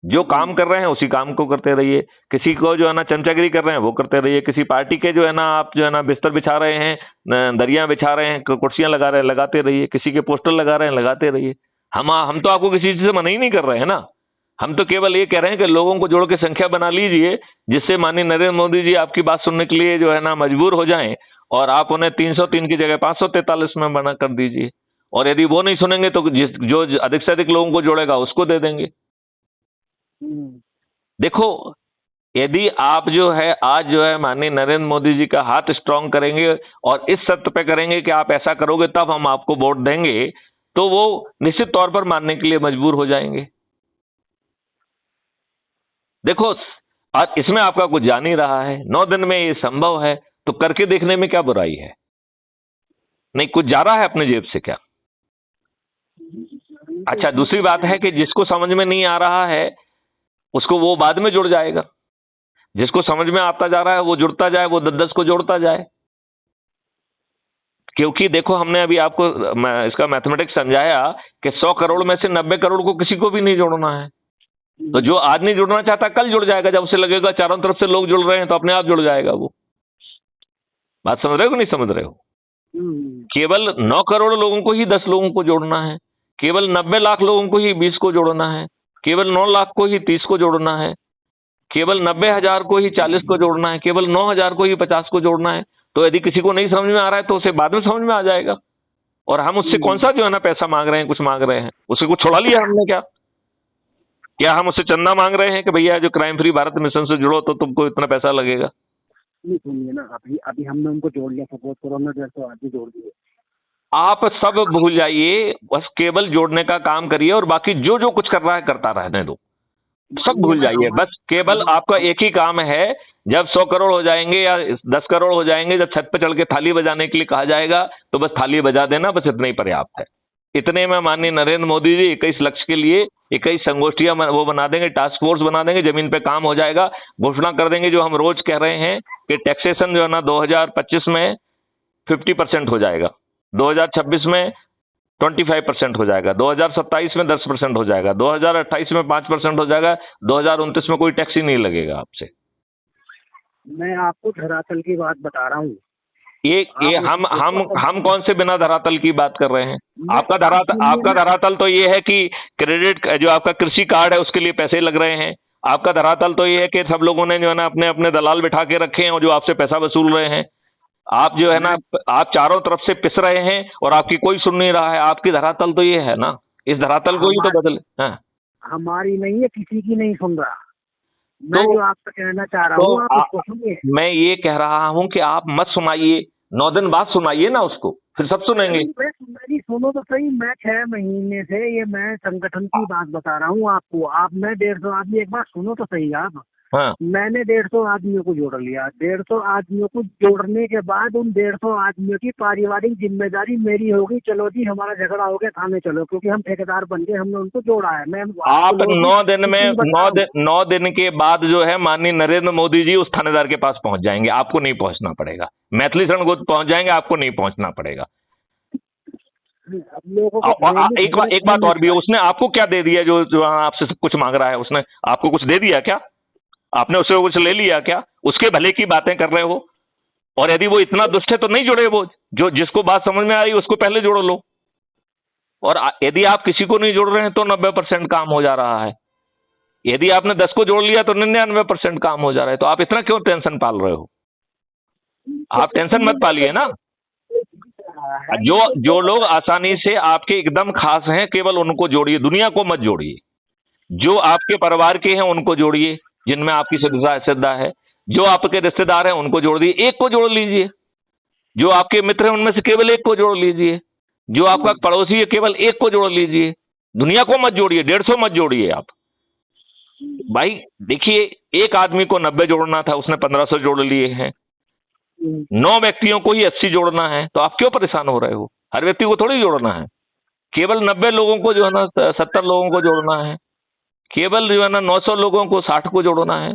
जो काम कर रहे हैं उसी काम को करते रहिए। किसी को जो है ना चमचागिरी कर रहे हैं वो करते रहिए। किसी पार्टी के जो है ना आप जो है ना बिस्तर बिछा रहे हैं, दरिया बिछा रहे हैं, कुर्सियां लगा रहे हैं, लगाते रहिए। किसी के पोस्टर लगा रहे हैं, लगाते रहिए। हम तो आपको किसी चीज से मना ही नहीं कर रहे हैं ना। हम तो केवल ये कह रहे हैं कि लोगों को जोड़ के संख्या बना लीजिए, जिससे माननीय नरेंद्र मोदी जी आपकी बात सुनने के लिए जो है ना मजबूर हो जाएं, और आप उन्हें 303 की जगह 543 में बना कर दीजिए। और यदि वो नहीं सुनेंगे तो जो अधिक से अधिक लोगों को जोड़ेगा उसको दे देंगे। देखो, यदि आप जो है आज जो है माननीय नरेंद्र मोदी जी का हाथ स्ट्रांग करेंगे और इस शर्त पे करेंगे कि आप ऐसा करोगे तब हम आपको वोट देंगे, तो वो निश्चित तौर पर मानने के लिए मजबूर हो जाएंगे। देखो, आज इसमें आपका कुछ जा नहीं रहा है, 9 दिन में ये संभव है, तो करके देखने में क्या बुराई है? नहीं, कुछ जा रहा है अपने जेब से क्या? अच्छा, दूसरी बात है कि जिसको समझ में नहीं आ रहा है उसको वो बाद में जुड़ जाएगा। जिसको समझ में आता जा रहा है वो जुड़ता जाए, वो 10-10 को जोड़ता जाए। क्योंकि देखो, हमने अभी आपको इसका मैथमेटिक्स समझाया कि 100 करोड़ में से 90 करोड़ को किसी को भी नहीं जोड़ना है। तो जो आज नहीं जुड़ना चाहता कल जुड़ जाएगा। जब उसे लगेगा चारों तरफ से लोग जुड़ रहे हैं तो अपने आप जुड़ जाएगा वो। बात समझ रहे हो कि नहीं समझ रहे हो? केवल 9 करोड़ लोगों को ही 10 लोगों को जोड़ना है। केवल 90 लाख लोगों को ही 20 को जोड़ना है। केवल 9 लाख को ही 30 को जोड़ना है। केवल 90,000 को ही 40 को जोड़ना है। केवल 9,000 को ही 50 को जोड़ना है। तो यदि किसी को नहीं समझ में आ रहा है तो उसे बाद में समझ में आ जाएगा। और हम उससे कौन सा जो है ना पैसा मांग रहे हैं, कुछ मांग रहे हैं? उसे कुछ छोड़ा लिया हमने क्या? क्या हम उससे चंदा मांग रहे हैं कि भैया जो क्राइम फ्री भारत मिशन से जुड़ो तो तुमको इतना पैसा लगेगा? नहीं, सुनिए ना, अभी अभी हमने उनको जोड़ लिया, सपोज करो हमने 150 आदमी जोड़ दिए। आप सब भूल जाइए, बस केवल जोड़ने का काम करिए और बाकी जो जो कुछ कर रहा है करता रहने दो। सब भूल जाइए। बस केवल आपका एक ही काम है, जब 100 करोड़ हो जाएंगे या 10 करोड़ हो जाएंगे, जब छत पे चढ़ के थाली बजाने के लिए कहा जाएगा तो बस थाली बजा देना, बस इतना ही पर्याप्त है। इतने में माननीय नरेंद्र मोदी जी 21 लक्ष्य के लिए 21 संगोष्ठियां वो बना देंगे, टास्क फोर्स बना देंगे, जमीन पे काम हो जाएगा। घोषणा कर देंगे जो हम रोज कह रहे हैं कि टैक्सेशन जो है ना 2025 में 50% हो जाएगा, 2026 में 25% हो जाएगा, 2027 में 10% हो जाएगा, 2028 में 5% हो जाएगा, 2029 में कोई टैक्स ही नहीं लगेगा आपसे। मैं आपको धरातल की बात बता रहा हूँ। ये हम कौन से बिना धरातल की बात कर रहे हैं? आपका धरातल तो ये है कि क्रेडिट जो आपका कृषि कार्ड है उसके लिए पैसे लग रहे हैं। आपका धरातल तो ये है कि सब लोगों ने जो है ना अपने अपने दलाल बिठा के रखे हैं और जो आपसे पैसा वसूल रहे हैं। आप जो है ना, आप चारों तरफ से पिस रहे हैं और आपकी कोई सुन नहीं रहा है। आपकी धरातल तो ये है ना, इस धरातल को ही तो बदल। हाँ, हमारी नहीं है, किसी की नहीं सुन रहा। मैं जो आपसे कहना चाह रहा हूँ आप उसको सुनिए। मैं ये कह रहा हूँ कि आप मत सुनाइए, 9 दिन बाद सुनाइए ना उसको, फिर सब सुनेंगे। मेरी सुनो तो सही। मैं 6 महीने से ये मैं संगठन की बात बता रहा हूँ आपको। आप मैं 150 आदमी, एक बार सुनो तो सही आप। हाँ, मैंने 150 आदमियों को जोड़ लिया। 150 आदमियों को जोड़ने के बाद उन 150 आदमियों की पारिवारिक जिम्मेदारी मेरी होगी। चलो जी, हमारा झगड़ा हो गया, थाने चलो, क्योंकि हम ठेकेदार बन गए, हमने उनको जोड़ा है। मैं आप 9 दिन में 9 दिन के बाद जो है माननीय नरेंद्र मोदी जी उस थानेदार के पास पहुंच जाएंगे। आपको नहीं पहुंचना पड़ेगा। मैथिली शरण गोद पहुंच जाएंगे, आपको नहीं पहुंचना पड़ेगा। एक बात और भी है, उसने आपको क्या दे दिया जो आपसे सब कुछ मांग रहा है? उसने आपको कुछ दे दिया क्या? आपने उससे कुछ ले लिया क्या? उसके भले की बातें कर रहे हो। और यदि वो इतना दुष्ट है तो नहीं जुड़े। वो जो जिसको बात समझ में आई उसको पहले जोड़ लो। और यदि आप किसी को नहीं जोड़ रहे हैं तो 90% काम हो जा रहा है। यदि आपने 10 को जोड़ लिया तो 99% काम हो जा रहा है। तो आप इतना क्यों टेंशन पाल रहे हो? आप टेंशन मत पालिए ना। जो लोग आसानी से आपके एकदम खास हैं, केवल उनको जोड़िए, दुनिया को मत जोड़िए। जो आपके परिवार के हैं उनको जोड़िए, जिनमें आपकी श्रद्धा है। जो आपके रिश्तेदार हैं उनको जोड़ दिए, एक को जोड़ लीजिए। जो आपके मित्र हैं उनमें से केवल एक को जोड़ लीजिए। जो आपका पड़ोसी है केवल एक को जोड़ लीजिए। दुनिया को मत जोड़िए, 150 मत जोड़िए आप। भाई देखिए, एक आदमी को 90 जोड़ना था, उसने 1500 जोड़ लिए हैं। 9 व्यक्तियों को ही 80 जोड़ना है, तो आप क्यों परेशान हो रहे हो? हर व्यक्ति को थोड़ी जोड़ना है। केवल 90 लोगों को जो है ना 70 लोगों को जोड़ना है। केवल जो है ना 900 लोगों को 60 को जोड़ना है।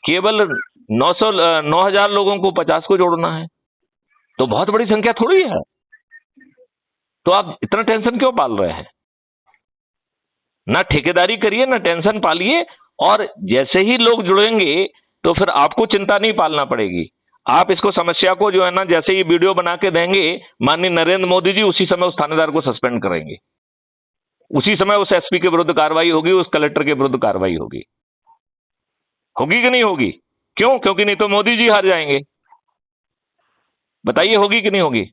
केवल 9000 लोगों को 50 को जोड़ना है। तो बहुत बड़ी संख्या थोड़ी है। तो आप इतना टेंशन क्यों पाल रहे हैं? ना ठेकेदारी करिए, ना टेंशन पालिए। और जैसे ही लोग जुड़ेंगे तो फिर आपको चिंता नहीं पालना पड़ेगी। आप इसको समस्या को जो है ना, जैसे ही वीडियो बना के देंगे माननीय नरेंद्र मोदी जी, उसी समय उस थानेदार को सस्पेंड करेंगे। उसी समय उस एसपी के विरुद्ध कार्रवाई होगी, उस कलेक्टर के विरुद्ध कार्रवाई होगी। होगी कि नहीं होगी? क्यों? क्योंकि नहीं तो मोदी जी हार जाएंगे। बताइए, होगी कि नहीं होगी?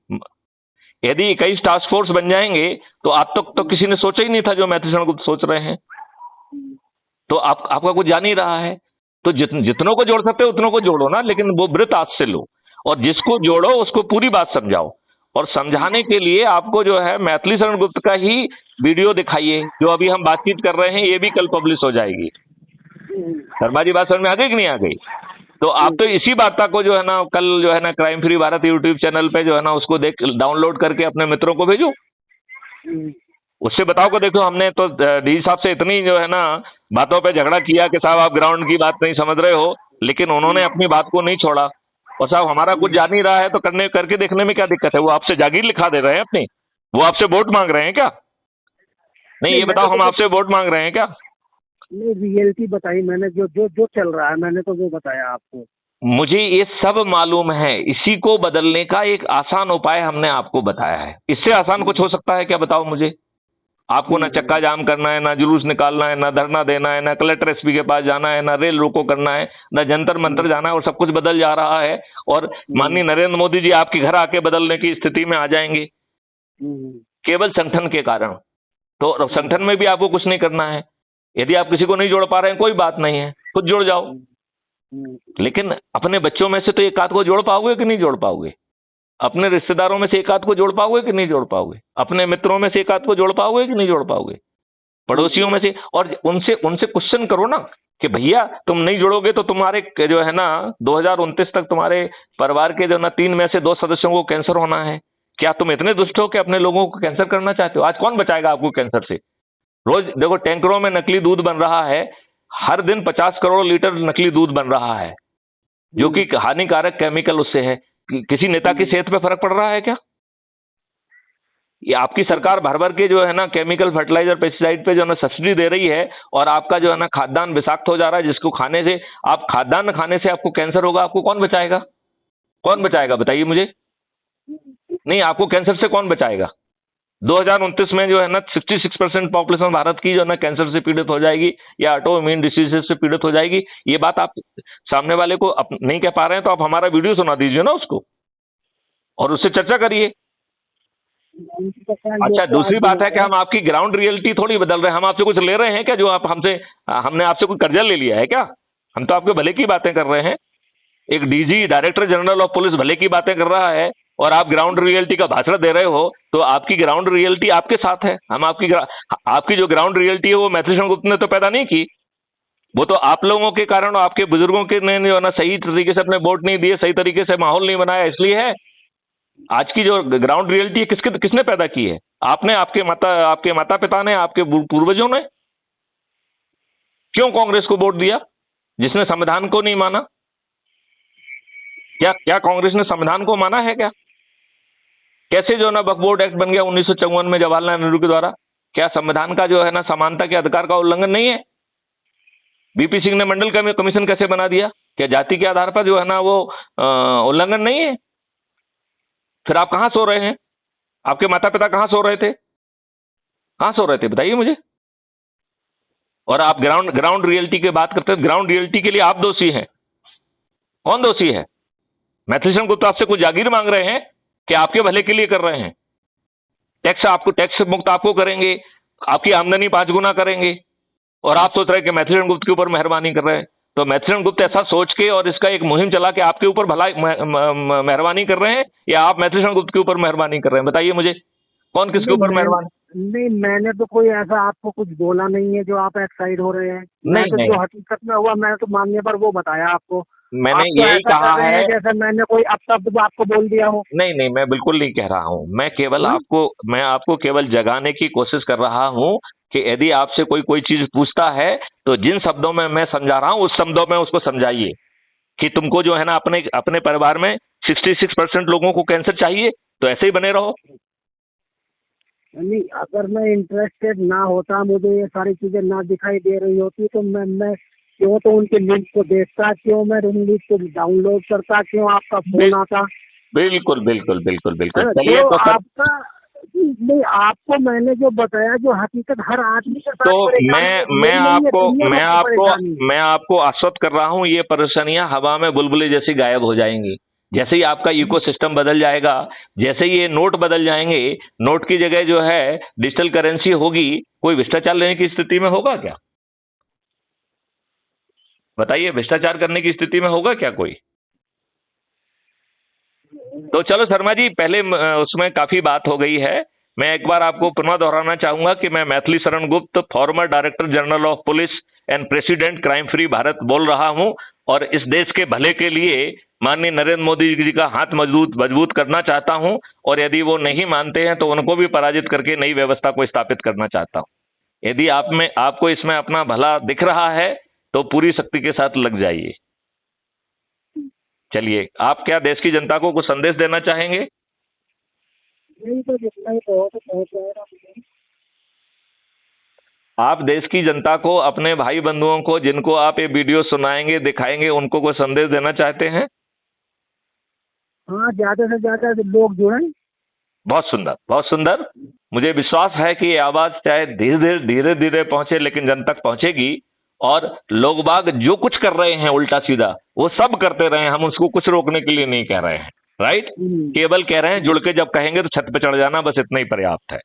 यदि 21 टास्क फोर्स बन जाएंगे तो आप तो किसी ने सोचा ही नहीं था जो मैथिली शरण गुप्त सोच रहे हैं। तो आपका कुछ जान ही रहा है। तो जितनों को जोड़ सकते हो उतनों को जोड़ो ना, लेकिन वो व्रत आज से लो। और जिसको जोड़ो उसको पूरी बात समझाओ। और समझाने के लिए आपको जो है मैथिली शरण गुप्त का ही वीडियो दिखाइए। जो अभी हम बातचीत कर रहे हैं ये भी कल पब्लिश हो जाएगी। शर्मा जी, बात समझ में आ गई कि नहीं आ गई? तो आप तो इसी वार्ता को जो है ना कल जो है ना crime free Bharat YouTube channel पे जो है ना उसको डाउनलोड करके अपने मित्रों को भेजो। उससे बताओ कि देखो, हमने तो डी साहब से इतनी जो है ना बातों पे झगड़ा किया कि साहब आप ग्राउंड की बात नहीं समझ रहे हो, लेकिन उन्होंने अपनी बात को नहीं छोड़ा। और साहब हमारा कुछ जान ही रहा है तो करके देखने में क्या दिक्कत है? वो आपसे जागीर लिखा दे रहे हैं अपनी? वो आपसे वोट मांग रहे हैं क्या? नहीं, ये बताओ, हम आपसे वोट मांग रहे हैं क्या? नहीं, रियलिटी बताई मैंने, जो जो जो चल रहा है मैंने तो वो बताया आपको। मुझे ये सब मालूम है। इसी को बदलने का एक आसान उपाय हमने आपको बताया है। इससे आसान कुछ हो सकता है क्या? बताओ मुझे। आपको ना चक्का जाम करना है, ना जुलूस निकालना है, ना धरना देना है, ना कलेक्टर एसपी के पास जाना है, ना रेल रोको करना है, ना जंतर मंतर जाना है, और सब कुछ बदल जा रहा है। और माननीय नरेंद्र मोदी जी आपके घर आके बदलने की स्थिति में आ जाएंगे केवल संगठन के कारण। तो संगठन में भी आपको कुछ नहीं करना है। यदि आप किसी को नहीं जोड़ पा रहे हैं कोई बात नहीं है, खुद जुड़ जाओ। लेकिन अपने बच्चों में से तो एक आध को जोड़ पाओगे कि नहीं जोड़ पाओगे? अपने रिश्तेदारों में से एक आध को जोड़ पाओगे कि नहीं जोड़ पाओगे? अपने मित्रों में से एक आध को जोड़ पाओगे कि नहीं जोड़ पाओगे? पड़ोसियों में से। और उनसे उनसे क्वेश्चन करो ना कि भैया तुम नहीं जुड़ोगे तो तुम्हारे जो है ना 2029 तक तुम्हारे परिवार के जो ना 3 में से 2 सदस्यों को कैंसर होना है। क्या तुम इतने दुष्ट हो कि अपने लोगों को कैंसर करना चाहते हो? आज कौन बचाएगा आपको कैंसर से? रोज देखो टैंकरों में नकली दूध बन रहा है। हर दिन 50 करोड़ लीटर नकली दूध बन रहा है, जो कि हानिकारक केमिकल उससे है। किसी नेता की सेहत पे फर्क पड़ रहा है क्या? ये आपकी सरकार भर भर के जो है ना केमिकल फर्टिलाइजर पेस्टिसाइड पे जो है ना सब्सिडी दे रही है, और आपका जो है ना खाद्यान्न विषाक्त हो जा रहा है, जिसको खाने से आप खाद्यान्न खाने से आपको कैंसर होगा। आपको कौन बचाएगा? कौन बचाएगा बताइए मुझे। नहीं, आपको कैंसर से कौन बचाएगा? 2029 में जो है ना 66% पॉपुलेशन भारत की जो है ना कैंसर से पीड़ित हो जाएगी या ऑटो इम्यून डिसीजेस से पीड़ित हो जाएगी। ये बात आप सामने वाले को नहीं कह पा रहे हैं तो आप हमारा वीडियो सुना दीजिए ना उसको, और उससे चर्चा करिए। अच्छा, दूसरी बात है कि हम आपकी ग्राउंड रियलिटी थोड़ी बदल रहे हैं। हम आपसे कुछ ले रहे हैं क्या? जो आप हमने आपसे कोई कर्जा ले लिया है क्या? हम तो आपके भले की बातें कर रहे हैं। एक DG director general of police भले की बातें कर रहा है और आप ग्राउंड रियलिटी का भाषण दे रहे हो, तो आपकी ग्राउंड रियलिटी आपके साथ है। हम आपकी जो ग्राउंड रियलिटी है वो मैथिली शरण गुप्त ने तो पैदा नहीं की। वो तो आप लोगों के कारण, आपके बुजुर्गों के ने जो है ना सही तरीके से अपने वोट नहीं दिए, सही तरीके से माहौल नहीं बनाया, इसलिए है। आज की जो ग्राउंड रियलिटी है किसने पैदा की है? आपने, आपके माता पिता ने, आपके पूर्वजों ने। क्यों कांग्रेस को वोट दिया जिसने संविधान को नहीं माना? क्या कांग्रेस ने संविधान को माना है क्या? कैसे जो है ना वक्फ बोर्ड एक्ट बन गया 1954 में जवाहरलाल नेहरू के द्वारा? क्या संविधान का जो है ना समानता के अधिकार का उल्लंघन नहीं है? बीपी सिंह ने मंडल कमीशन कैसे बना दिया? क्या जाति के आधार पर जो है ना वो उल्लंघन नहीं है? फिर आप कहां सो रहे हैं? आपके माता पिता कहां सो रहे थे? कहां सो रहे थे बताइए मुझे। और आप ग्राउंड रियलिटी की बात करते हैं। ग्राउंड रियलिटी के लिए आप दोषी हैं। कौन दोषी है? मैथिली शरण गुप्ता आपसे कुछ जागीर मांग रहे हैं कि आपके भले के लिए कर रहे हैं। टैक्स मुक्त आपको करेंगे, आपकी आमदनी 5 गुना करेंगे, और आप सोच रहे हैं कि मैथिली शरण गुप्त के ऊपर मेहरबानी कर रहे हैं। तो मैथिली शरण गुप्त ऐसा सोच के और इसका एक मुहिम चला के आपके ऊपर भला मेहरबानी कर रहे हैं, या आप मैथिली शरण गुप्त के ऊपर मेहरबानी कर रहे हैं? बताइए मुझे, कौन किसके ऊपर मेहरबानी? नहीं, मैंने तो कोई ऐसा आपको कुछ बोला नहीं है जो आप एक्साइड हो रहे हैं। मैं नहीं तो नहीं, जो हकीकत में हुआ मैंने तो मानने पर वो बताया आपको। मैंने आप तो यही ऐसा कहा कर रहे है। हैं जैसे मैंने कोई अपशब्द आपको बोल दिया हो। नहीं नहीं, मैं बिल्कुल नहीं कह रहा हूं। हाँ? मैं आपको केवल जगाने की कोशिश कर रहा हूं कि यदि आपसे कोई कोई चीज पूछता है तो जिन शब्दों में मैं समझा रहा हूं उस शब्दों में उसको समझाइए कि तुमको जो है ना अपने अपने परिवार में 66% लोगों को कैंसर चाहिए, तो ऐसे ही बने रहो। नहीं, अगर मैं इंटरेस्टेड ना होता, मुझे ये सारी चीजें ना दिखाई दे रही होती, तो मैं क्यों तो उनके लिंक को देखता, क्यों मैं उन लिंक को डाउनलोड करता, क्यों आपका फोन आता। बिल्कुल बिल्कुल बिल्कुल है बिल्कुल, ना? चलिए जो तो सर। आपका नहीं, आपको मैंने जो बताया जो हकीकत हर आदमी के साथ तो परेशानी है, मैं मेरी नहीं है, आपको दुनिया मैं भर की आपको परेशानी है। मैं आपको आश्वस्त कर रहा हूं, ये परेशानियां हवा में बुलबुले जैसी गायब हो जाएंगी। जैसे ही आपका इकोसिस्टम बदल जाएगा, जैसे ही ये नोट बदल जाएंगे, नोट की जगह जो है डिजिटल करेंसी होगी, कोई भ्रष्टाचार लेने की स्थिति में होगा क्या? बताइए, भ्रष्टाचार करने की स्थिति में होगा क्या कोई? तो चलो शर्मा जी, पहले उसमें काफी बात हो गई है। मैं एक बार आपको पुनः दोहराना चाहूंगा कि मैं Maithili Sharan Gupt, farmer director general of police and president crime free Bharat बोल रहा हूं, और इस देश के भले के लिए माननीय नरेंद्र मोदी जी का हाथ मजबूत मजबूत करना चाहता हूं, और यदि वो नहीं मानते हैं तो उनको भी पराजित करके नई व्यवस्था को स्थापित करना चाहता हूं। यदि आपको इसमें अपना भला दिख रहा है तो पूरी शक्ति के साथ लग जाइए। चलिए, आप क्या देश की जनता को कुछ संदेश देना चाहेंगे? नहीं तो जितना ही बहुत पहुंच जाएगा मुझे। आप देश की जनता को, अपने भाई बंधुओं को जिनको आप ये वीडियो सुनाएंगे दिखाएंगे, उनको कोई संदेश देना चाहते हैं? हाँ, ज्यादा से ज्यादा लोग जुड़े। बहुत सुंदर, बहुत सुंदर। मुझे विश्वास है कि ये आवाज चाहे धीरे धीरे धीरे धीरे पहुंचे, लेकिन जन तक पहुंचेगी। और लोग बाग जो कुछ कर रहे हैं उल्टा सीधा, वो सब करते रहे, हम उसको कुछ रोकने के लिए नहीं कह रहे हैं। राइट? केवल कह रहे हैं जुड़ के जब कहेंगे तो छत पे चढ़ जाना, बस इतना ही पर्याप्त है।